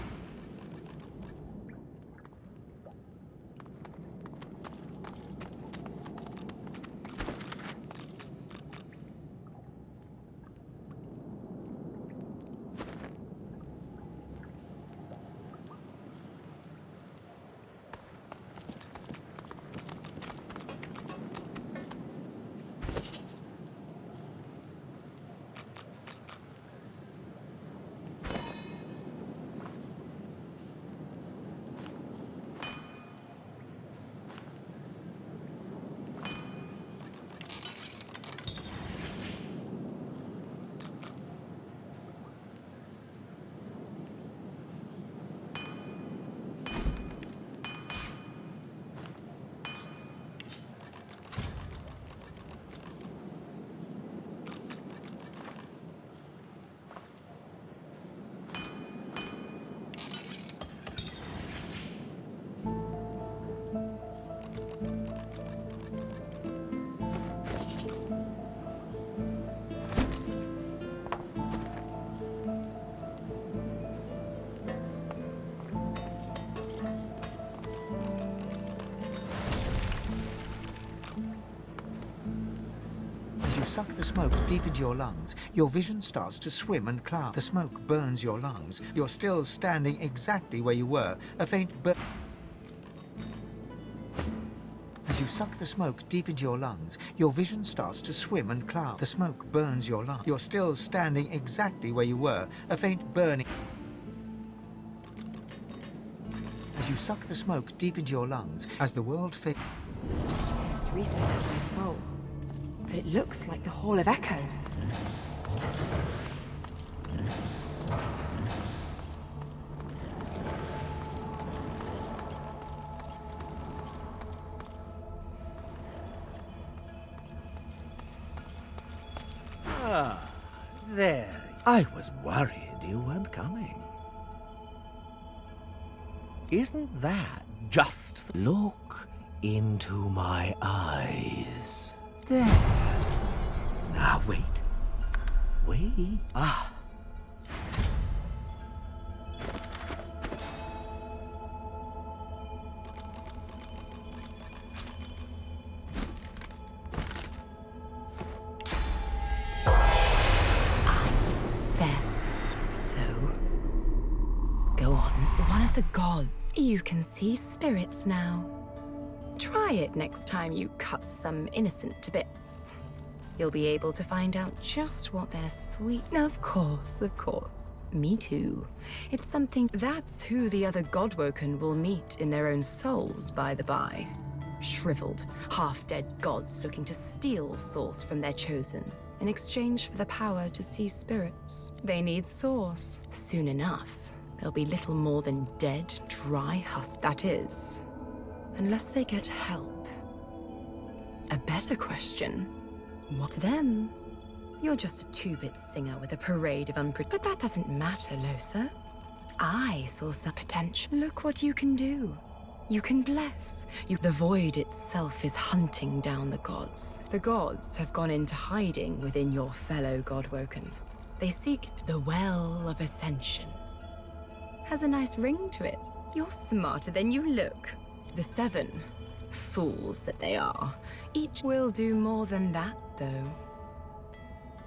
As you suck the smoke deep into your lungs, your vision starts to swim and cloud. The smoke burns your lungs. You're still standing exactly where you were. A faint burn. As you suck the smoke deep into your lungs, your vision starts to swim and cloud. The smoke burns your lungs. You're still standing exactly where you were. A faint burning. As you suck the smoke deep into your lungs, as the world fades. This recess of my soul. But it looks like the Hall of Echoes. Ah, there. I was worried you weren't coming. Isn't that just... Look into my eyes. There. Now wait. Wait. Ah. There. So. Go on. One of the gods. You can see spirits now. Try it next time you cut some innocent to bits. You'll be able to find out just what they're sweet. Of course, of course. Me too. It's something that's who the other Godwoken will meet in their own souls, by the by. Shriveled, half-dead gods looking to steal source from their chosen, in exchange for the power to see spirits. They need source. Soon enough, they'll be little more than dead, dry husk. That is, unless they get help. A better question. What to them? You're just a two-bit singer with a parade of But that doesn't matter, Losa. I saw some potential. Look what you can do. You can bless. The void itself is hunting down the gods. The gods have gone into hiding within your fellow Godwoken. They seek the Well of Ascension. Has a nice ring to it. You're smarter than you look. The seven, fools that they are, each will do more than that, though.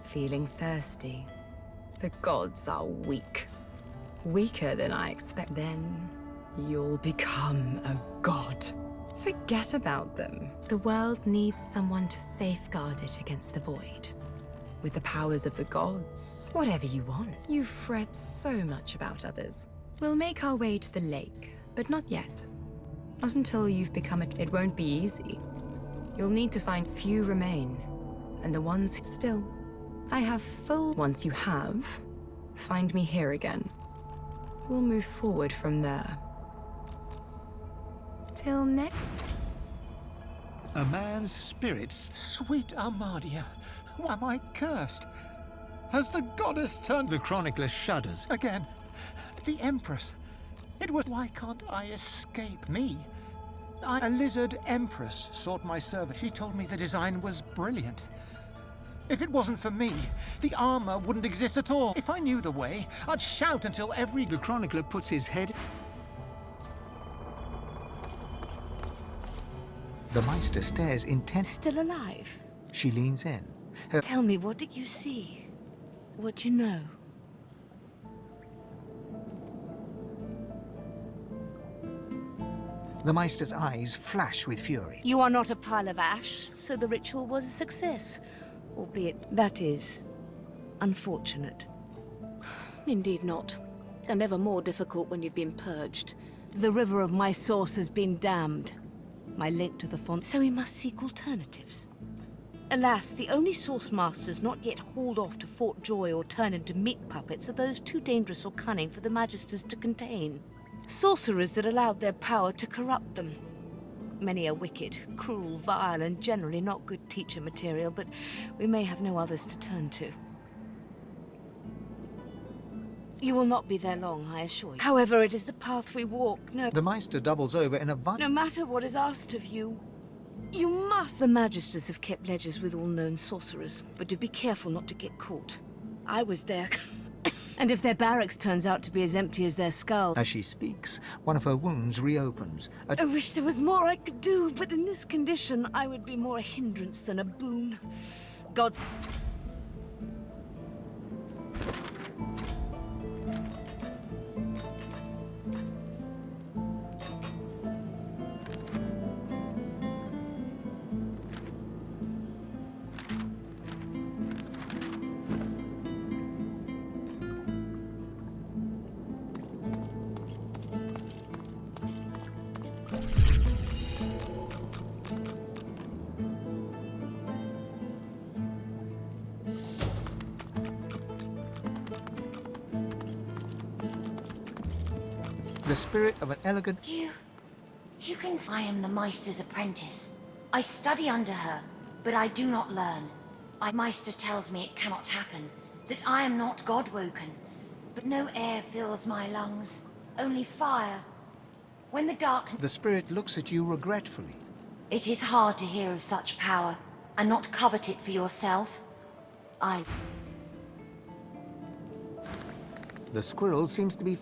Feeling thirsty. The gods are weak. Weaker than I expect. Then you'll become a god. Forget about them. The world needs someone to safeguard it against the void. With the powers of the gods, whatever you want. You fret so much about others. We'll make our way to the lake, but not yet. Not until you've become It won't be easy. You'll need to find few remain, and the ones who still. I have full. Once you have, find me here again. We'll move forward from there. Till next. A man's spirits. Sweet Armadia, why am I cursed? Has the goddess turned... The chronicler shudders. Again, the Empress. It was... Why can't I escape? Me? A lizard Empress sought my service. She told me the design was brilliant. If it wasn't for me, the armor wouldn't exist at all. If I knew the way, I'd shout until every... The chronicler puts his head... The Meister stares intent. Still alive? She leans in. Tell me, what did you see? What you know? The Meister's eyes flash with fury. You are not a pile of ash, so the ritual was a success. Albeit, that is... unfortunate. Indeed not. And ever more difficult when you've been purged. The river of my source has been damned. My link to the font, so we must seek alternatives. Alas, the only source masters not yet hauled off to Fort Joy or turn into meat puppets are those too dangerous or cunning for the Magisters to contain. Sorcerers that allowed their power to corrupt them. Many are wicked, cruel, vile, and generally not good teacher material, but we may have no others to turn to. You will not be there long, I assure you. However, it is the path we walk. No. The Meister doubles over in a No matter what is asked of you, you must. The Magisters have kept ledgers with all known sorcerers, but do be careful not to get caught. I was there. And if their barracks turns out to be as empty as their skull... As she speaks, one of her wounds reopens. I wish there was more I could do, but in this condition, I would be more a hindrance than a boon. God... The spirit of an elegant... You can... I am the Meister's apprentice. I study under her, but I do not learn. Meister tells me it cannot happen, that I am not God-woken. But no air fills my lungs, only fire. When the dark... The spirit looks at you regretfully. It is hard to hear of such power, and not covet it for yourself. The squirrel seems to be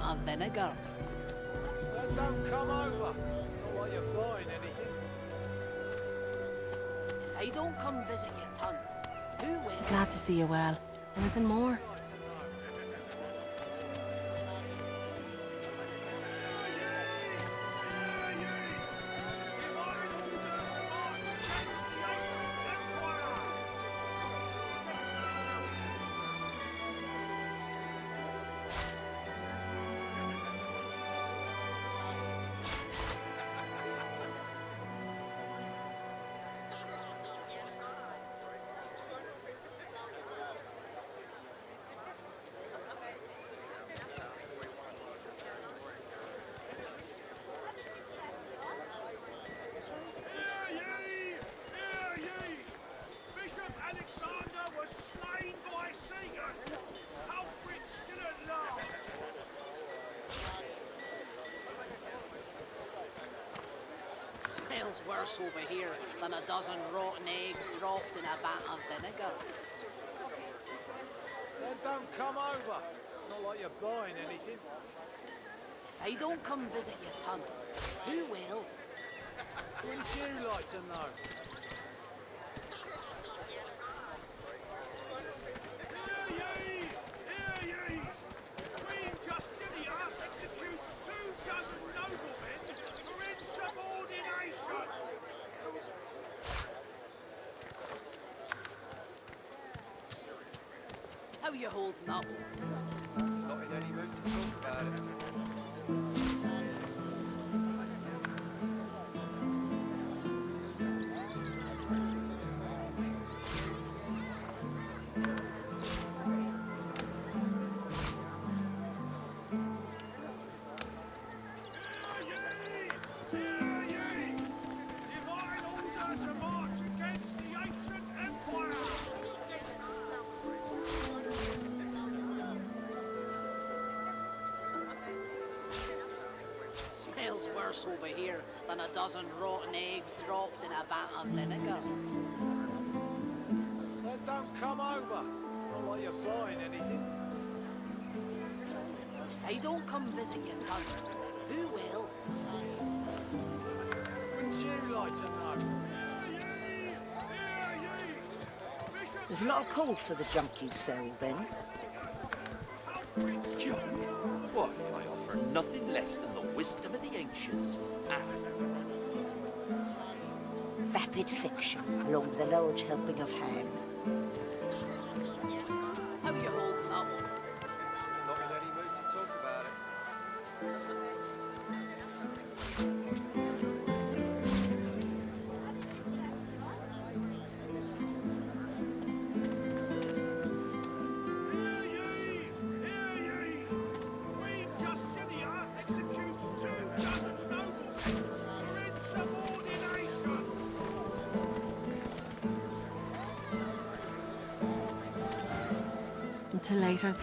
Of vinegar. Then don't come over. Not while you're buying anything. If I don't come visit your ton, who will? Glad to see you well. Anything more? Smells worse over here than a dozen rotten eggs dropped in a vat of vinegar. Then don't come over. Not like you're buying anything. If I don't come visit your tunnel, who will? Wouldn't you like to know? How you holding up? Not in any mood to talk about it. Smells worse over here than a dozen rotten eggs dropped in a vat of vinegar. Then don't come over. Not like you're buying anything. If I don't come visit your tunnel, who will? Wouldn't you like to know? There's not a call for the junk you sell, then? Junk? Why, I offer nothing less than the wisdom of the ancients. Vapid fiction, along with a large helping of ham. How you holding up? Not in any mood to talk about it. Until later.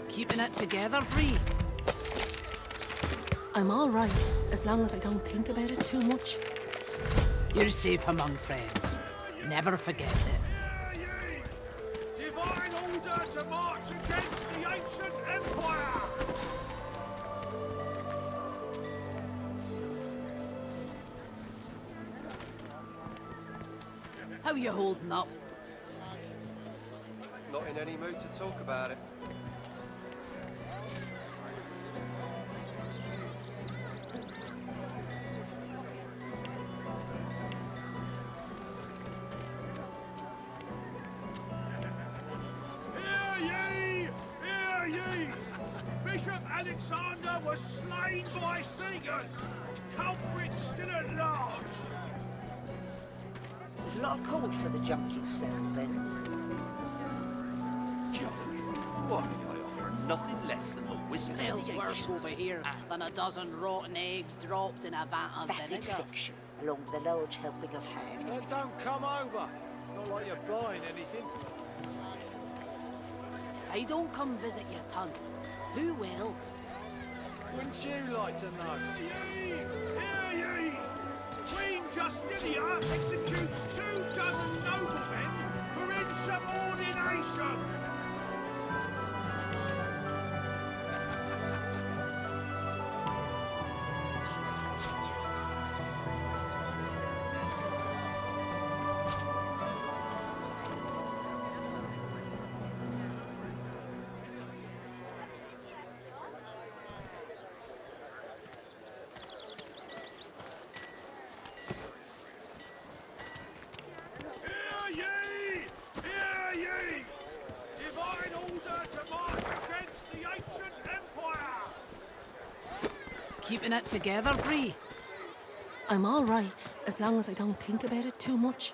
Keeping it together, Bree? I'm all right, as long as I don't think about it too much. You're safe among friends. Never forget it. Divine order to march against the ancient empire! How you holding up? Not in any mood to talk about it. Hear ye! Hear ye! Bishop Alexander was slain by Seegers! Culprit still at large! There's not a call for the junk you sell, then? Junk? Why, I offer nothing less than the wisdom of the Smells ancients. worse over here than a dozen rotten eggs dropped in a vat of Vapid vinegar. fiction, along with a large helping of ham. Then don't come over. Not like you're buying anything. If I don't come visit your tunnel, who will? Wouldn't you like to know? Hear ye! Queen Justinia executes 24 noblemen for insubordination! Keeping it together, Bree? I'm all right, as long as I don't think about it too much.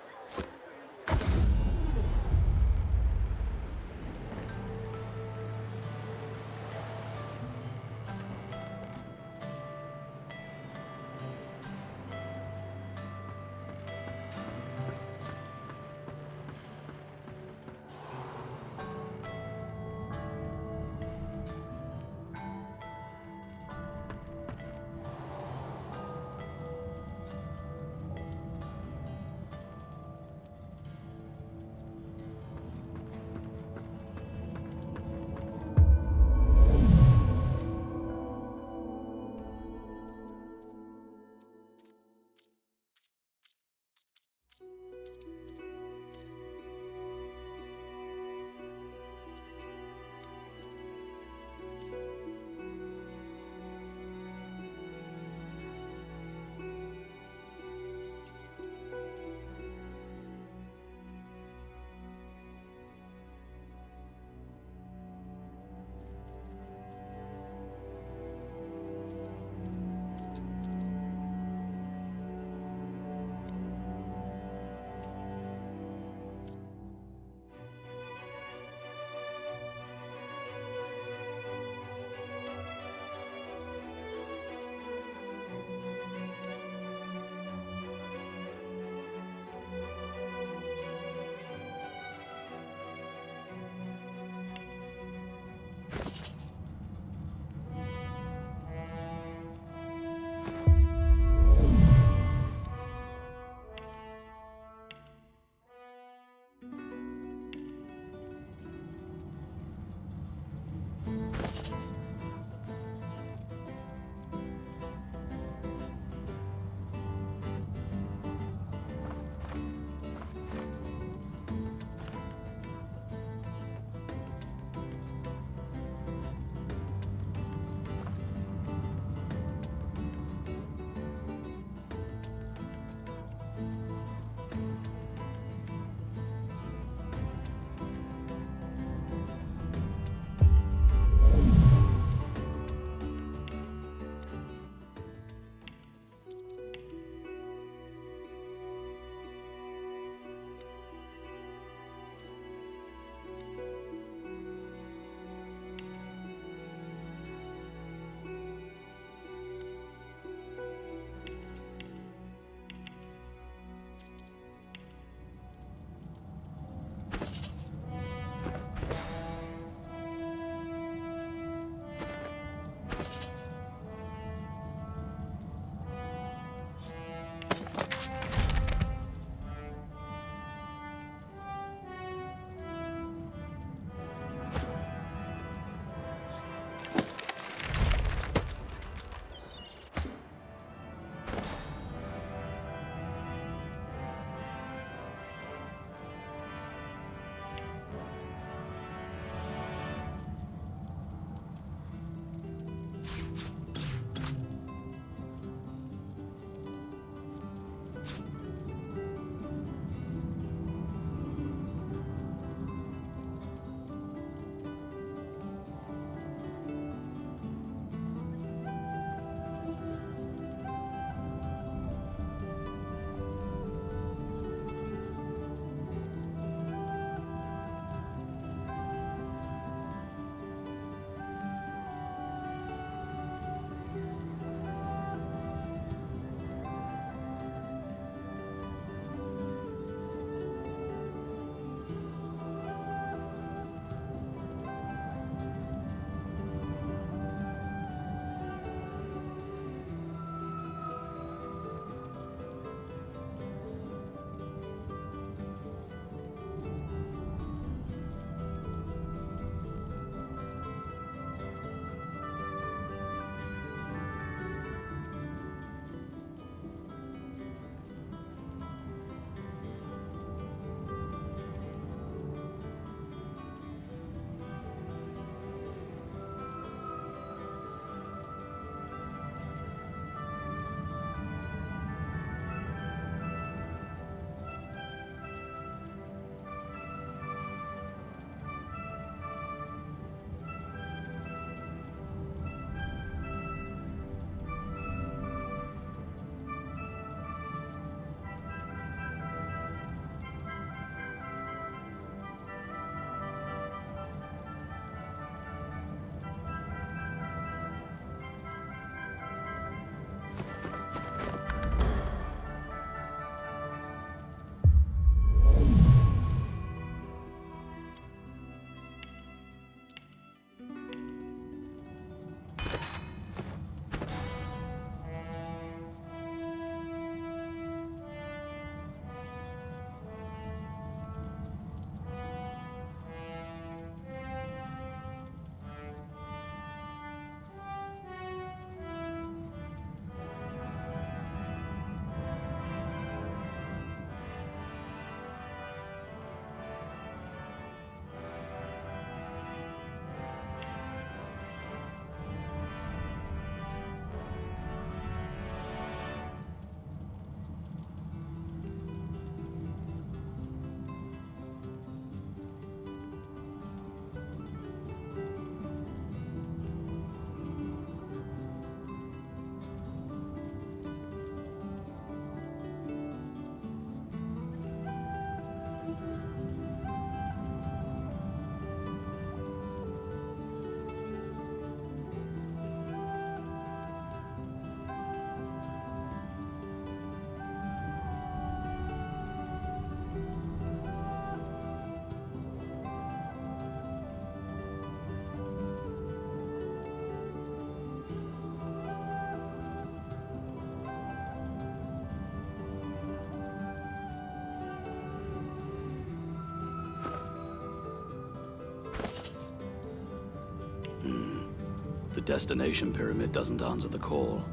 The destination pyramid doesn't answer the call.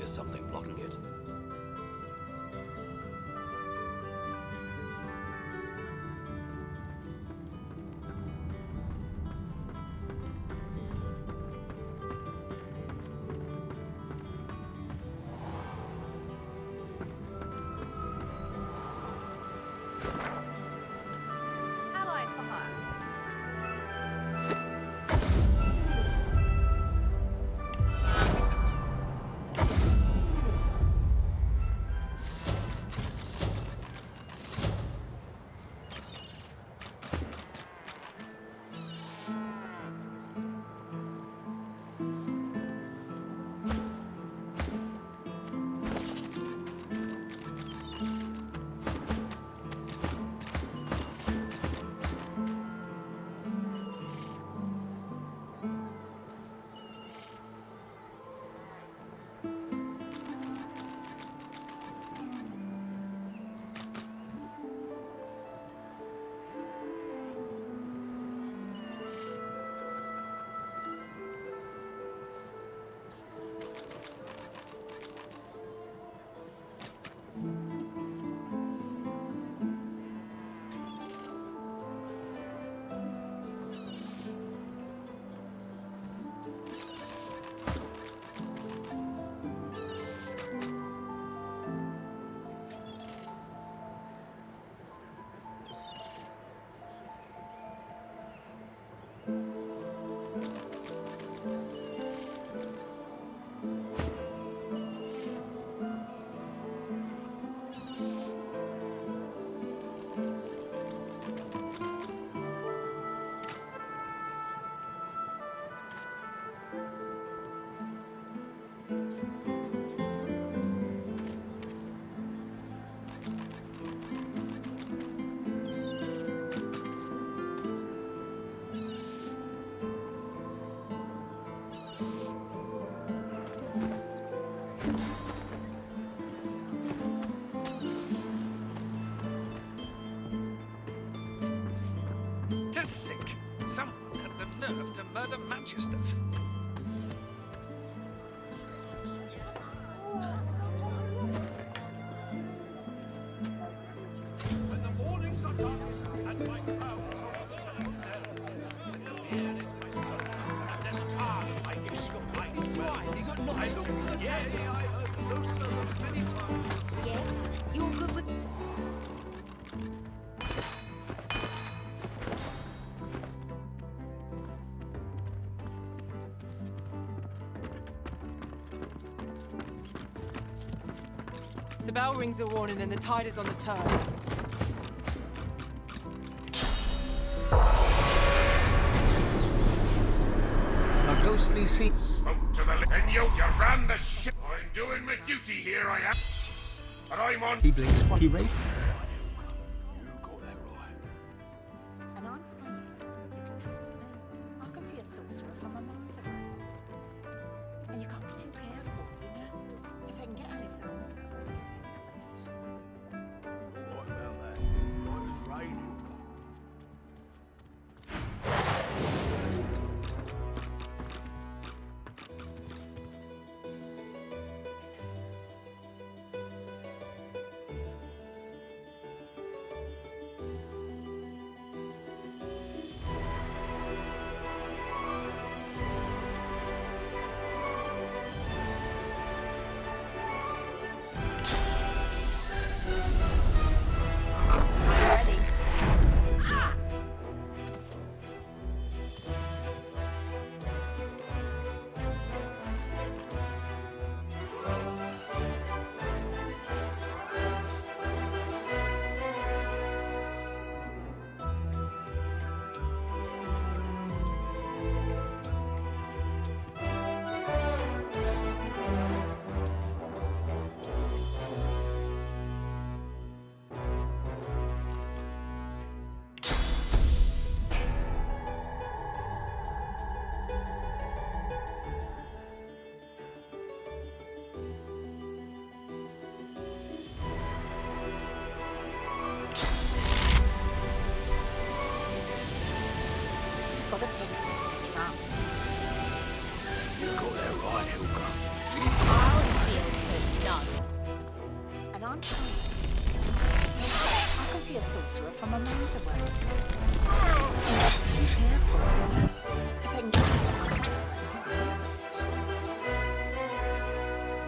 Is something blocking it? Allies for hire. To think, someone had the nerve to murder Manchesters. When the mornings are darkest and my crowd You're good with... The bell rings a warning and the tide is on the turn. A ghostly scene. Spoke to the and you ran the ship. I'm doing my duty here, I am. But I'm on. He blinks. He raised. And I'm saying, you can trust me. I can see a sorcerer from a mile away. And you can't be too careful, you know? If they can get Alexander, What about that? It was raining. that right, Hilka. I'll feel to none. And I'm trying. I can see a sorcerer from a mile away. Too careful, you know? If they can get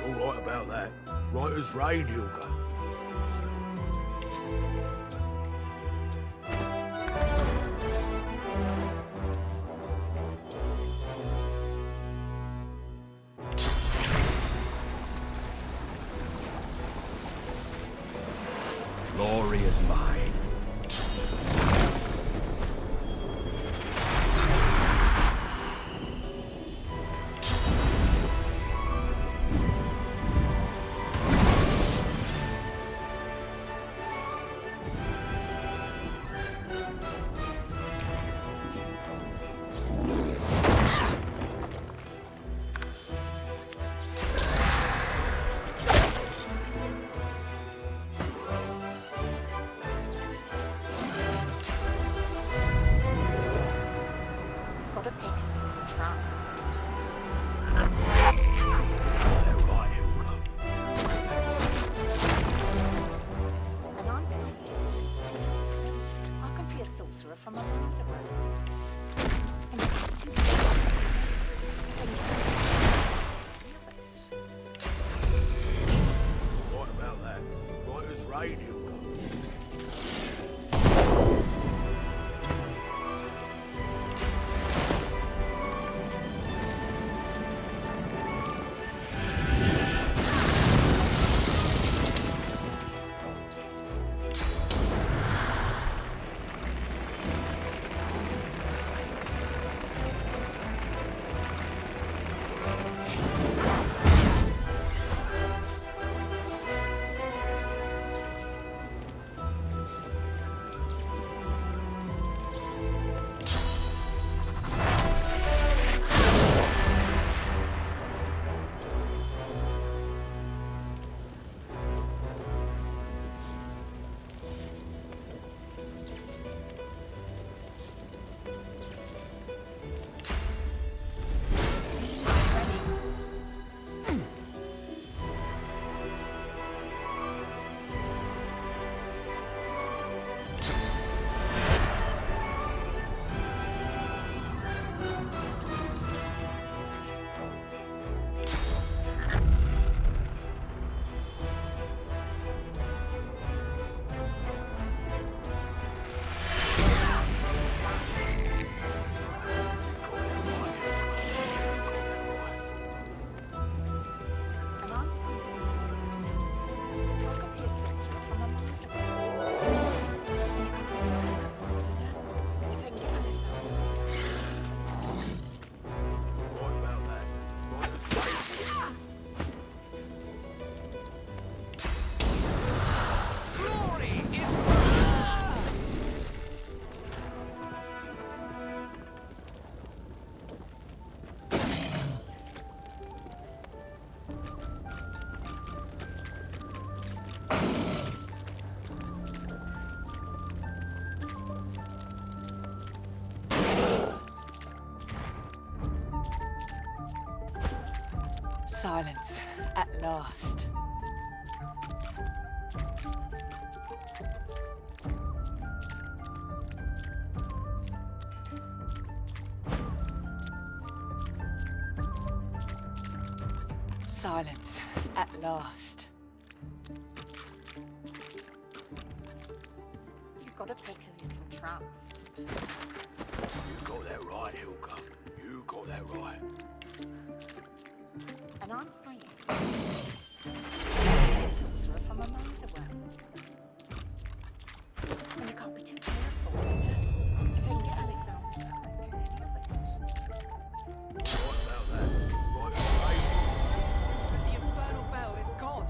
You're right about that. Right as rain, Hilka. Glory is mine. got a pick. Trust. They're right, Hilka. And I'm saying, I can see a sorcerer from a mile away. And you have to Right about that. Right as rain, Hilka. Silence, at last. Silence, at last. You've got a pick who you can trust. You got that right, Hilka. You got that right. And I'm saying, a sorcerer from a mile away. And you can't be too careful, you know? If they can get Alexander, they won't get any of us. Right about that. Right as rain. But the infernal bell is gone.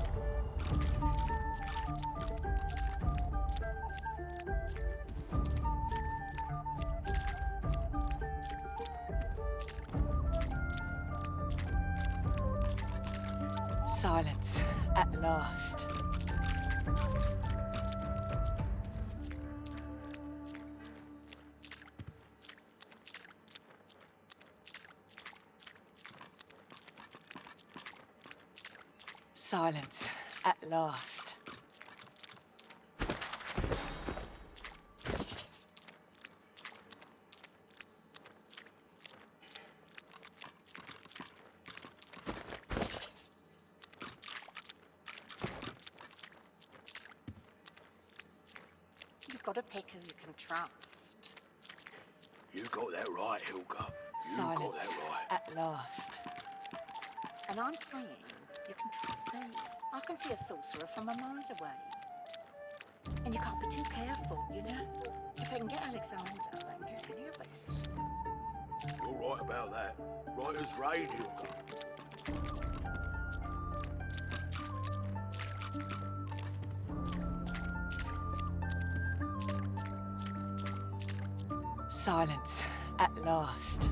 Silence, at last. Silence, at last. You've got to pick who you can trust. You got that right, Hilka. You Silence, got that right. at last. And I'm saying you can trust me. I can see a sorcerer from a mile away. And you can't be too careful, you know? If I can get Alexander, I can get any of us. You're right about that. Right as rain, Hilka. Silence, at last.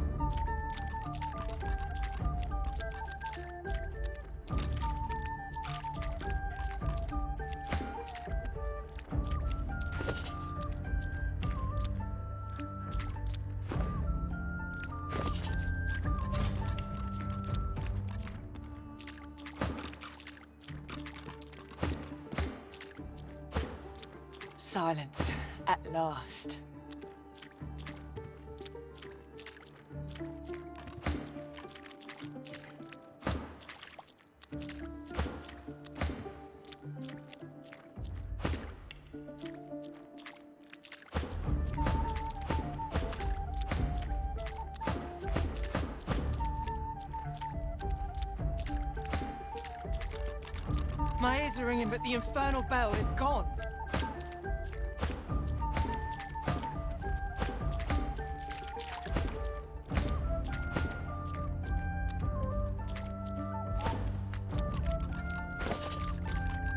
Silence, at last. My ears are ringing, but the infernal bell is gone.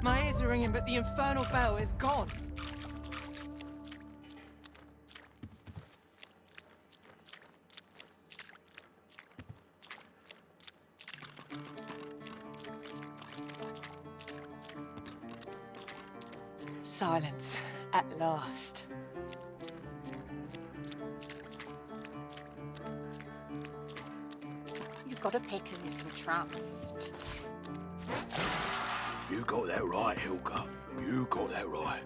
My ears are ringing, but the infernal bell is gone. Silence, at last. You've got to pick who you can trust. You got that right, Hilka. You got that right.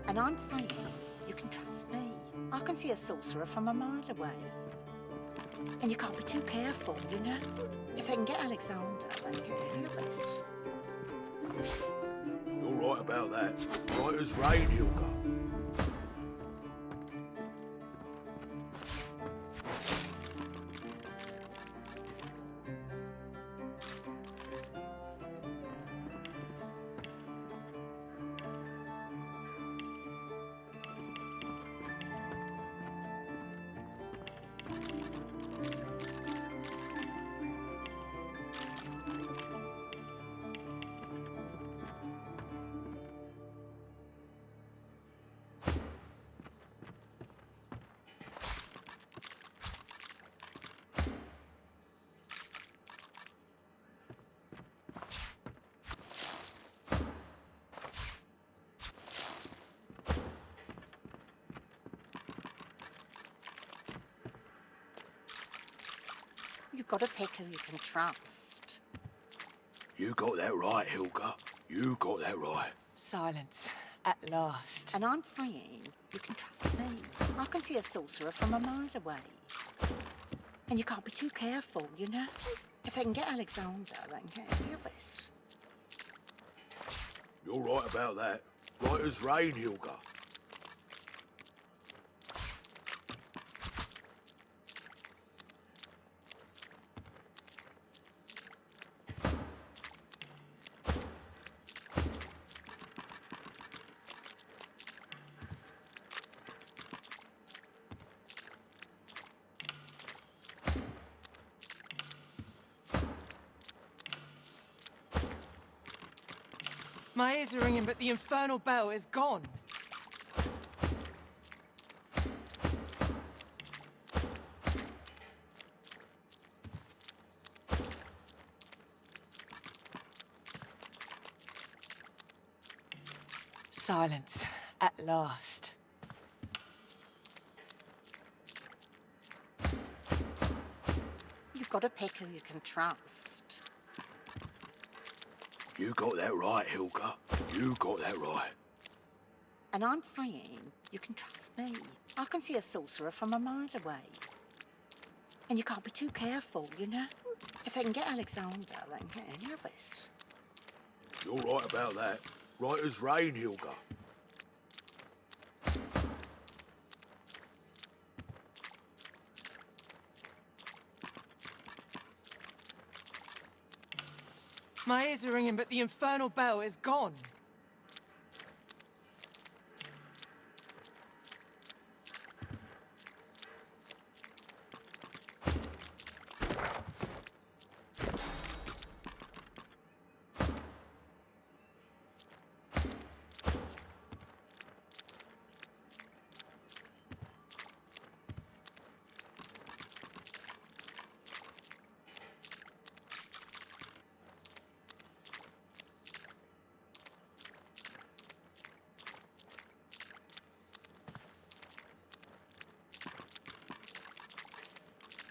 And I'm saying you can trust me. I can see a sorcerer from a mile away. And you can't be too careful, you know? If I can get Alexander, I can get any of us. You're right about that. Right as rain, Hilka. You've got to pick who you can trust. You got that right, Hilka. You got that right. Silence, at last. And I'm saying you can trust me. I can see a sorcerer from a mile away. And you can't be too careful, you know? If I can get Alexander, I can get any of us. You're right about that. Right as rain, Hilka. My ears are ringing, but the infernal bell is gone. Silence, at last. You've got to pick who you can trust. You got that right, Hilka. You got that right. And I'm saying you can trust me. I can see a sorcerer from a mile away. And you can't be too careful, you know? If they can get Alexander and get any of us. You're right about that. Right as rain, Hilka. My ears are ringing, but the infernal bell is gone.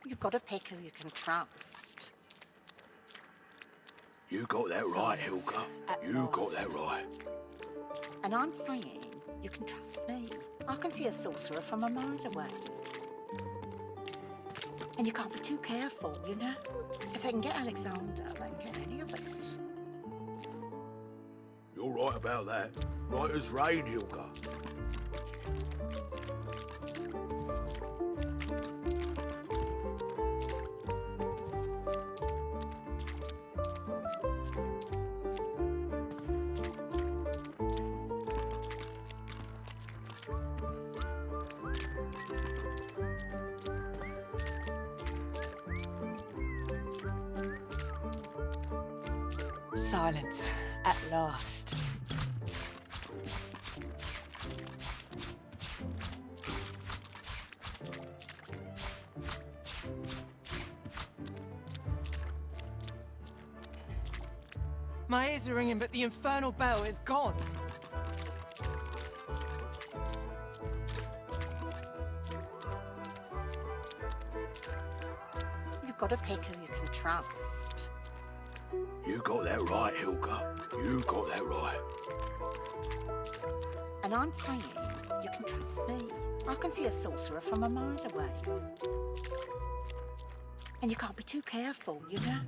You've got to pick who you can trust. You got that right, Hilka. You got that right. And I'm saying you can trust me. I can see a sorcerer from a mile away. And you can't be too careful, you know? If they can get Alexander and get any of us. You're right about that. Right as rain, Hilka. Silence, at last. My ears are ringing, but the infernal bell is gone. You've got to pick who you can trust. You got that right, Hilka. You got that right. And I'm saying you can trust me. I can see a sorcerer from a mile away. And you can't be too careful, you know?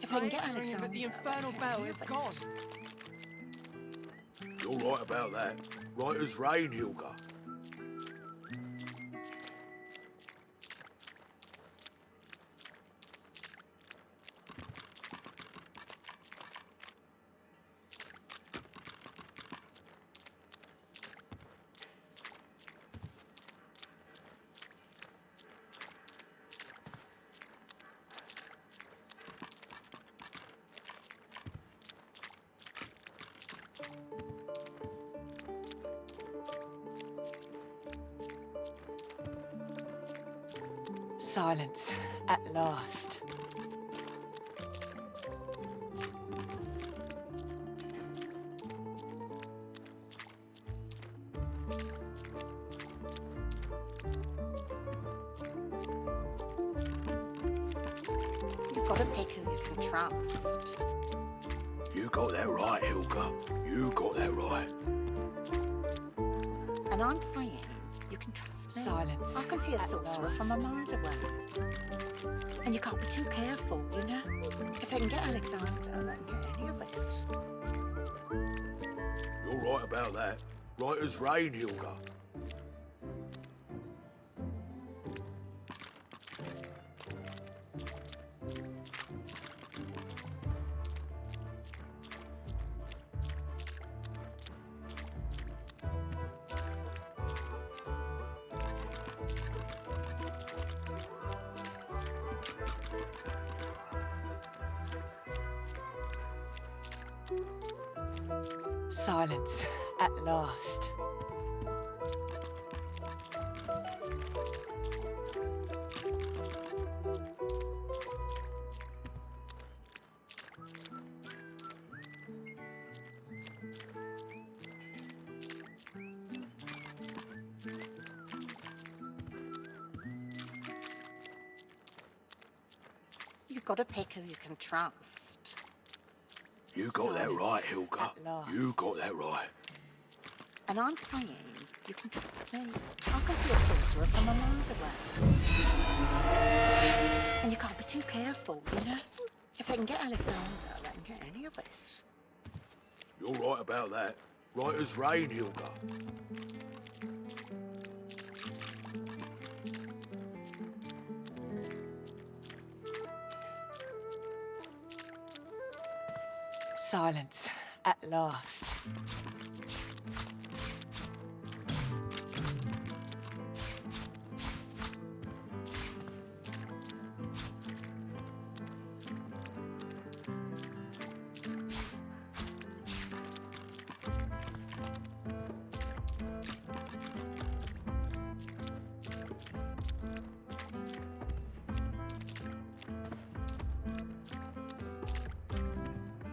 If they can get Alexander. But the infernal bell is gone. You're right about that. Right as rain, Hilka. Silence, at last. You've got to pick who you can trust. You got that right, Hilka. You got that right. And I'm saying you can trust me. Silence. I can see a sorcerer from a mile away. And you can't be too careful, you know? If they can get Alexander and get any of us. You're right about that. Right as rain, Hilka. Silence, at last. You've got to pick who you can trust. You got that right, Hilka. You got that right. And I'm saying you can trust me. I can see a sorcerer from a mile away. And you can't be too careful, you know? If they can get Alexander, they can get any of us. You're right about that. Right as rain, Hilka. Silence, at last.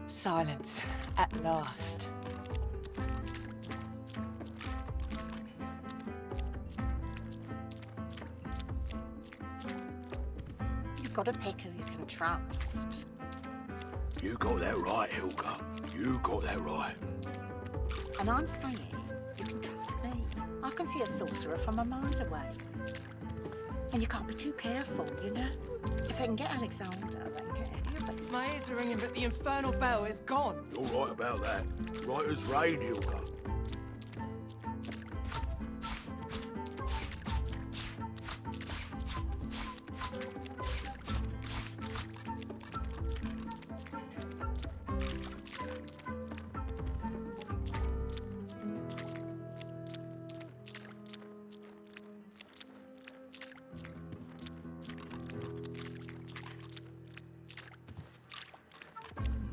Silence, at last. You've got to pick who you can trust. You got that right, Hilka. You got that right. And I'm saying you can trust me. I can see a sorcerer from a mile away. And you can't be too careful, you know? If they can get Alexander, they can get any of us. My ears are ringing, but the infernal bell is gone. You're right about that. Right as rain, Hilka.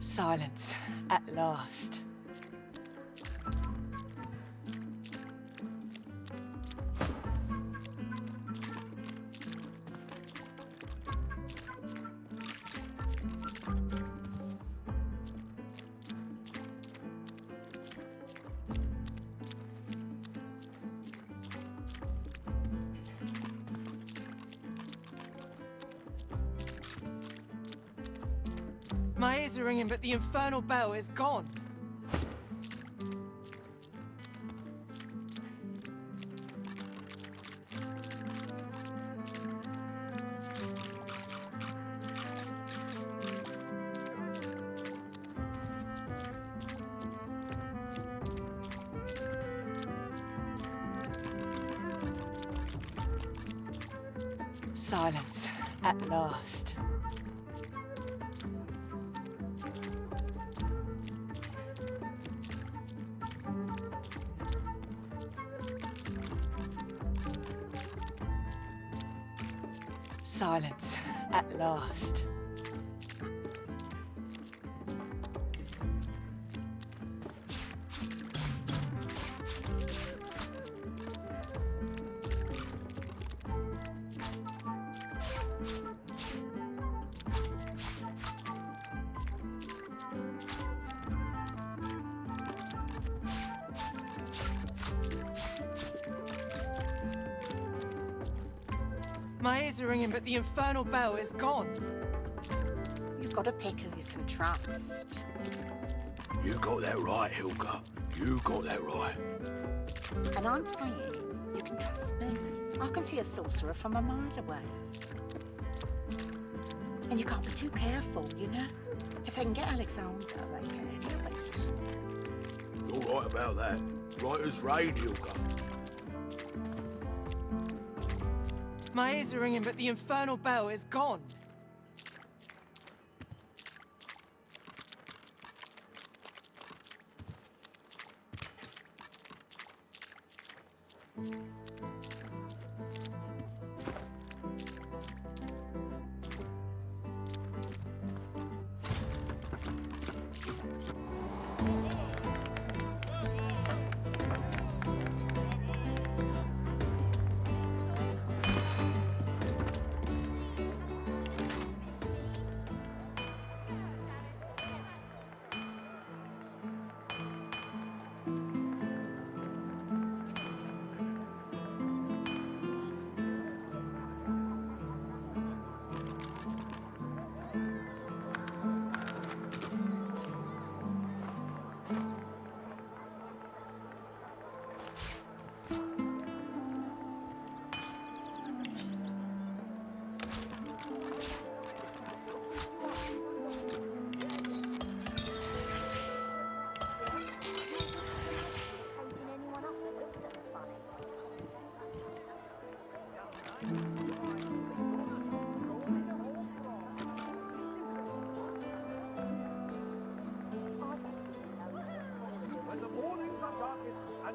Silence, at last. My ears are ringing, but the infernal bell is gone. Silence, at last. Silence, at last. My ears are ringing, but the infernal bell is gone. You've got to pick who you can trust. You got that right, Hilka. You got that right. And I'm saying you can trust me. I can see a sorcerer from a mile away. And you can't be too careful, you know? If they can get Alexander, they can get any of us. You're right about that. Right as rain, Hilka. My ears are ringing, but the infernal bell is gone.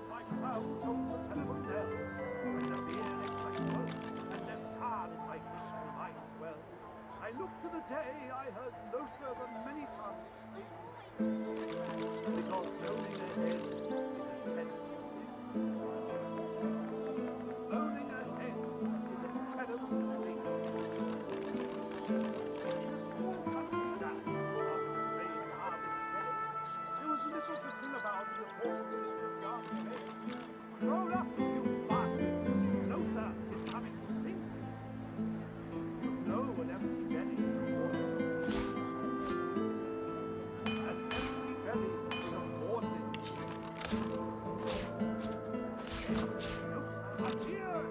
and my crown told the telephone bell. When the beer ate my throat, and left hard as my wishful mind's well. I looked to the day I heard closer than many tongues speak. Because owning a head is a terrible thing. Owning a head is a terrible thing. In a small country that, after the rain harvest day, there was little to sing about before the little dark day. Roll up, you bastards! Closer is coming to sing. You know an empty belly is a water. An empty belly is a warning. Closer, I'm here!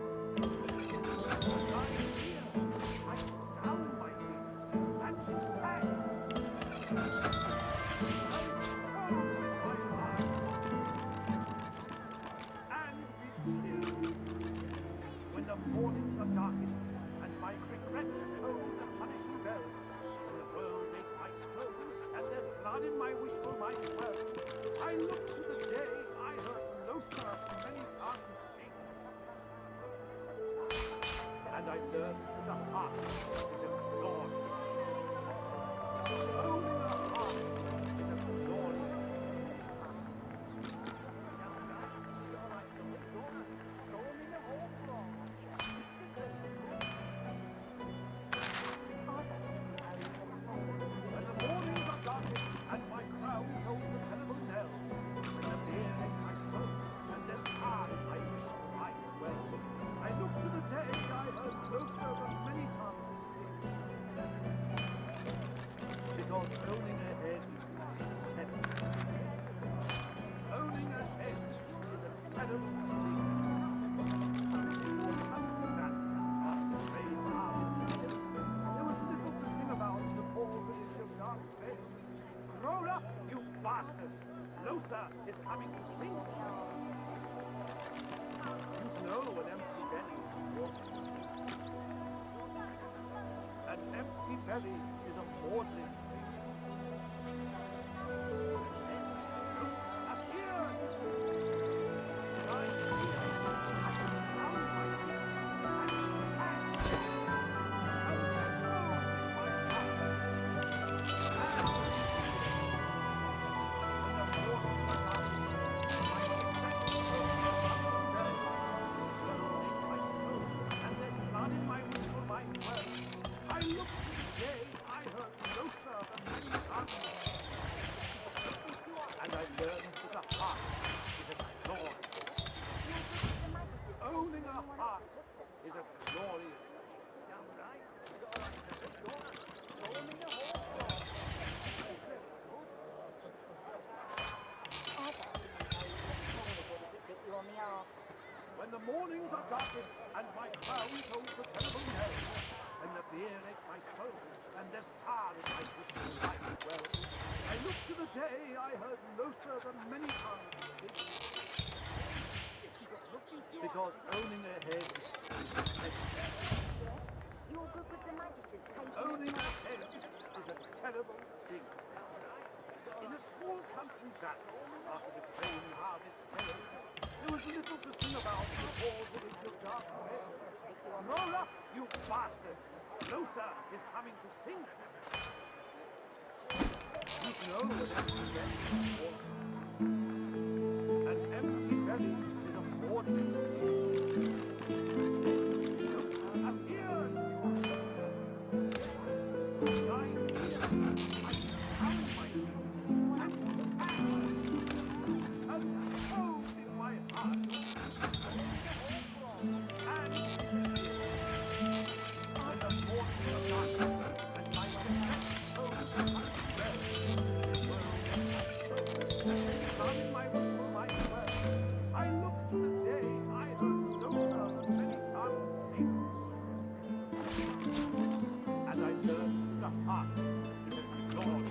I'm here! I put down my feet, and she's back! When the mornings are darkest and my regrets toll the punishing bell, when the world ate my soul and there's blood in my wishful mind well, I look to the day I heard closer many times sing. And I learned the heart is a glory. Owning a heart is a glory. When the mornings are darkest and my crown told the telephone knell, when the beer ate my soul and there's hard I wish I well, I look to the day I heard closer than many tongues speak. Because owning a head is terrible. Owning a head is a terrible thing. There was little to sing about before the little dark day. Roll up, you bastard! Closer is coming to sing. You know an empty belly is water. An empty belly is a maudlin thing. Up here! I'm I looked to the day I heard closer than many tongues. And I learned that a heart is a glory. Owning a heart is a glorious when the mornings are darkest and my crown holds the telephone knell, when the beer ate my soul and there's hard in my wishful life well, I look to the day I heard closer than many tongues speak. Because owning a head is owning a head is a terrible thing. In a small country that, after the grain harvest fell, there was little to sing about before the little dark day. Roll up, you bastards! Closer is coming to sing. You know an empty belly is water. An empty belly is a maudlin thing. Up here! I'm here. I found my feet. And cold in my heart. And when the mornings are dark and my regrets told the punishing bell, the world ate my soul and then blood in my wishful mind well, I looked to the day I heard closer than many tongues sing. And I learned the heart is a glory.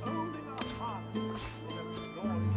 Owning a heart is a glory.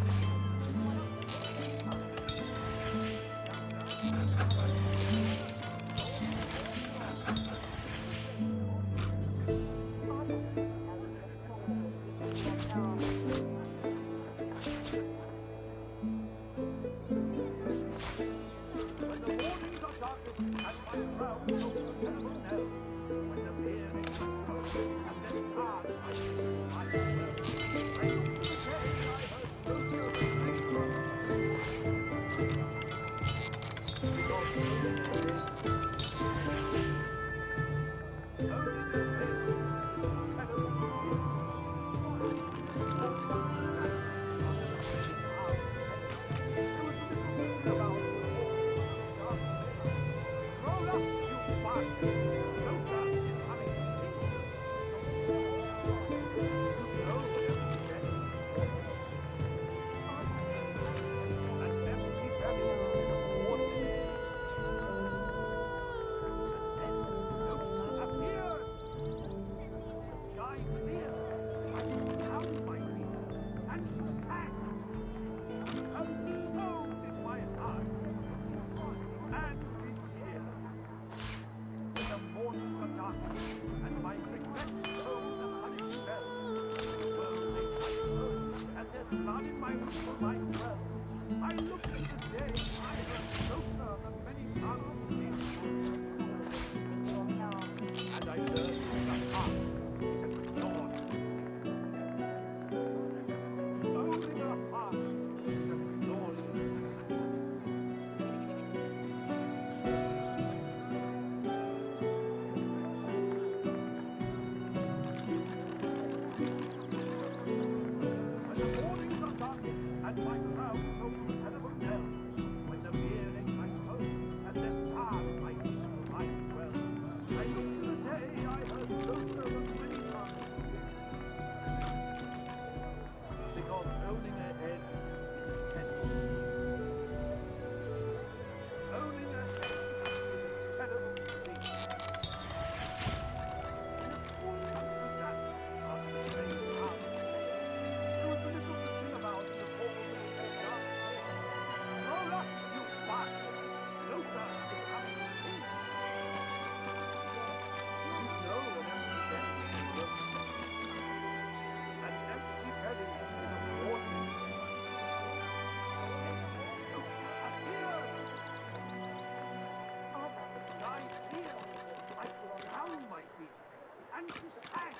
and she sang.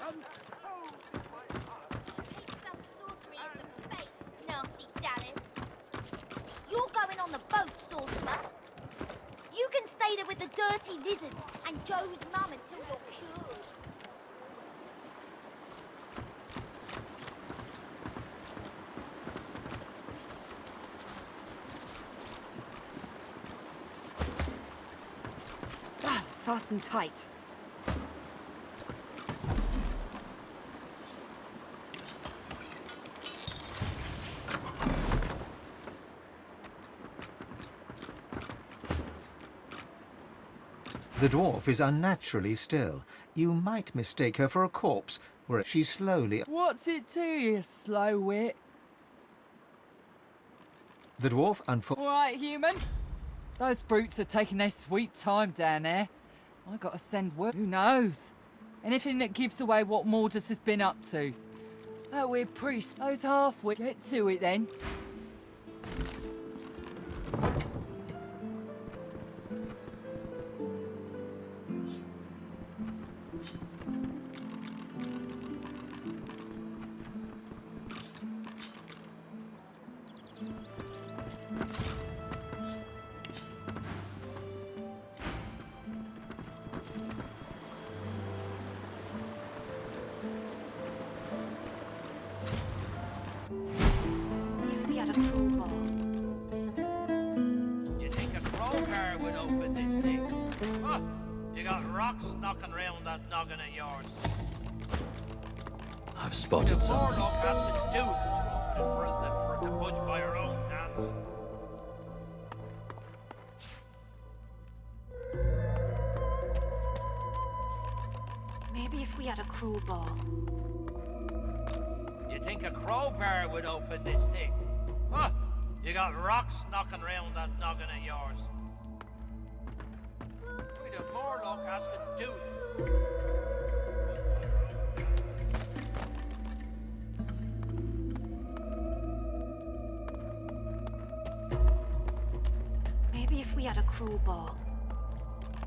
And so did my heart. Some sorcery in the face, nasty Dallas. You're going on the boat, sorcerer. You can stay there with the dirty lizards and Joe's mum until you're cured. Fasten tight. The dwarf is unnaturally still. You might mistake her for a corpse, where she slowly... What's it to you, slow wit? The dwarf All right, human. Those brutes are taking their sweet time down there. I gotta send word. Who knows? Anything that gives away what Mordus has been up to. That weird priest, those half-wit. Get to it then. If we had a crowbar. You think a crowbar would open this thing? Huh? You got rocks knocking round that noggin of yours. I've spotted More something. luck asking dude to open it for us than for it to budge by our own hands. Maybe if we had a crowbar. You think a crowbar would open this thing? Huh? You got rocks knocking round that noggin of yours. We'd have more luck asking dude. Maybe if we had a crowbar.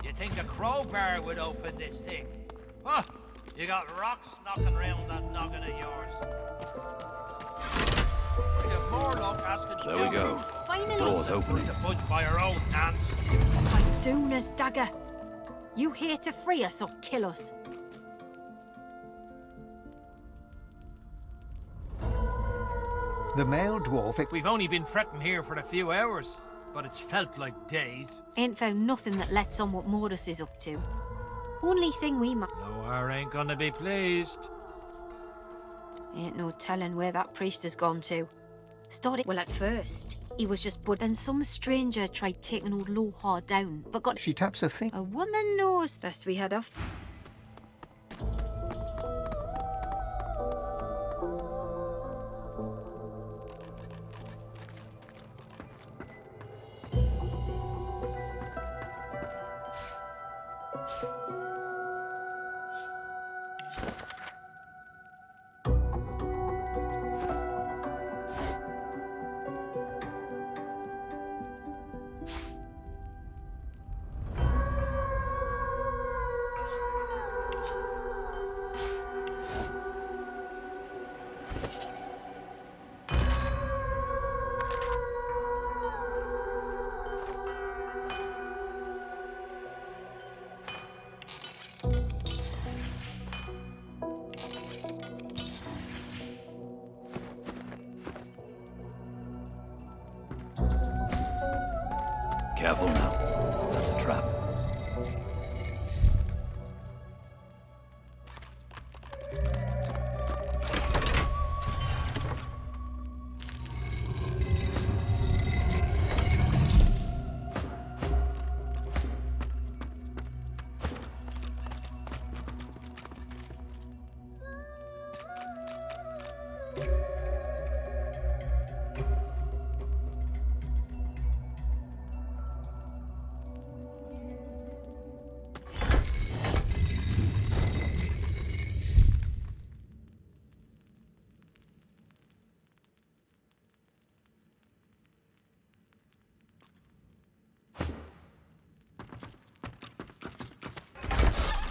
You think a crowbar would open this thing? Huh? You got rocks knocking round that noggin of yours. We'd have more luck asking There we go. Finally. Door's opening. to budge by our own hands. Duna's dagger. You here to free us or kill us? The male dwarf... We've only been fretting here for a few hours, but it's felt like days. Ain't found nothing that lets on what Mordus is up to. Only thing we might... Noir ain't gonna be pleased. Ain't no telling where that priest has gone to. Started well at first. He was just but then some stranger tried taking old Lohar down, but got... She taps her finger. A woman knows this we had off. Careful now. That's a trap.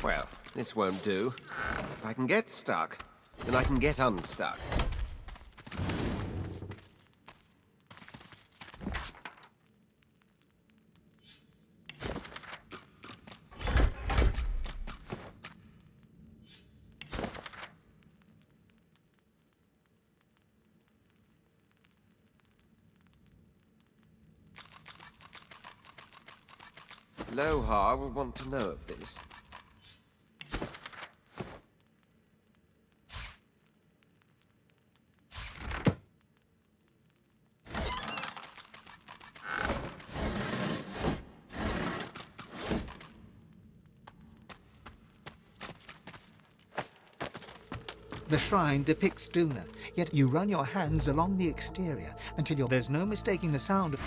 Well, this won't do. If I can get stuck, then I can get unstuck. Lohar will want to know of this. The shrine depicts Duna, yet you run your hands along the exterior until there's no mistaking the sound of...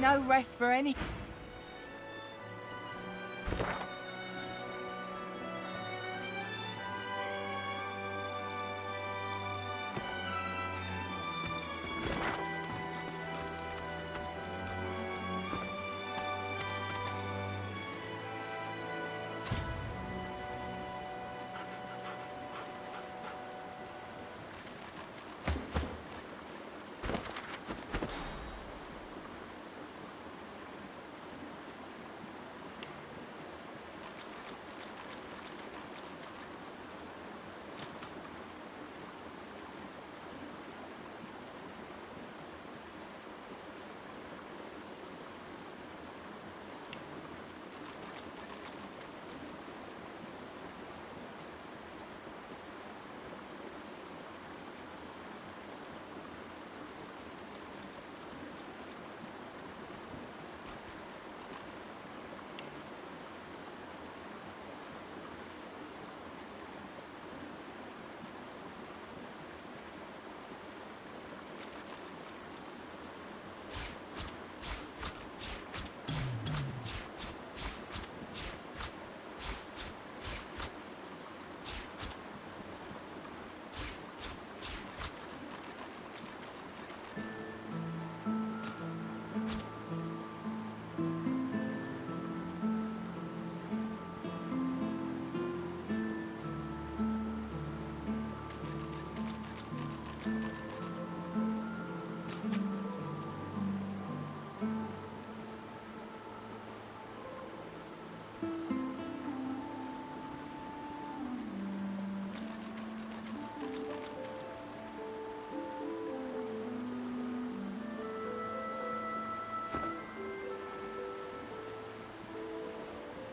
No rest for any...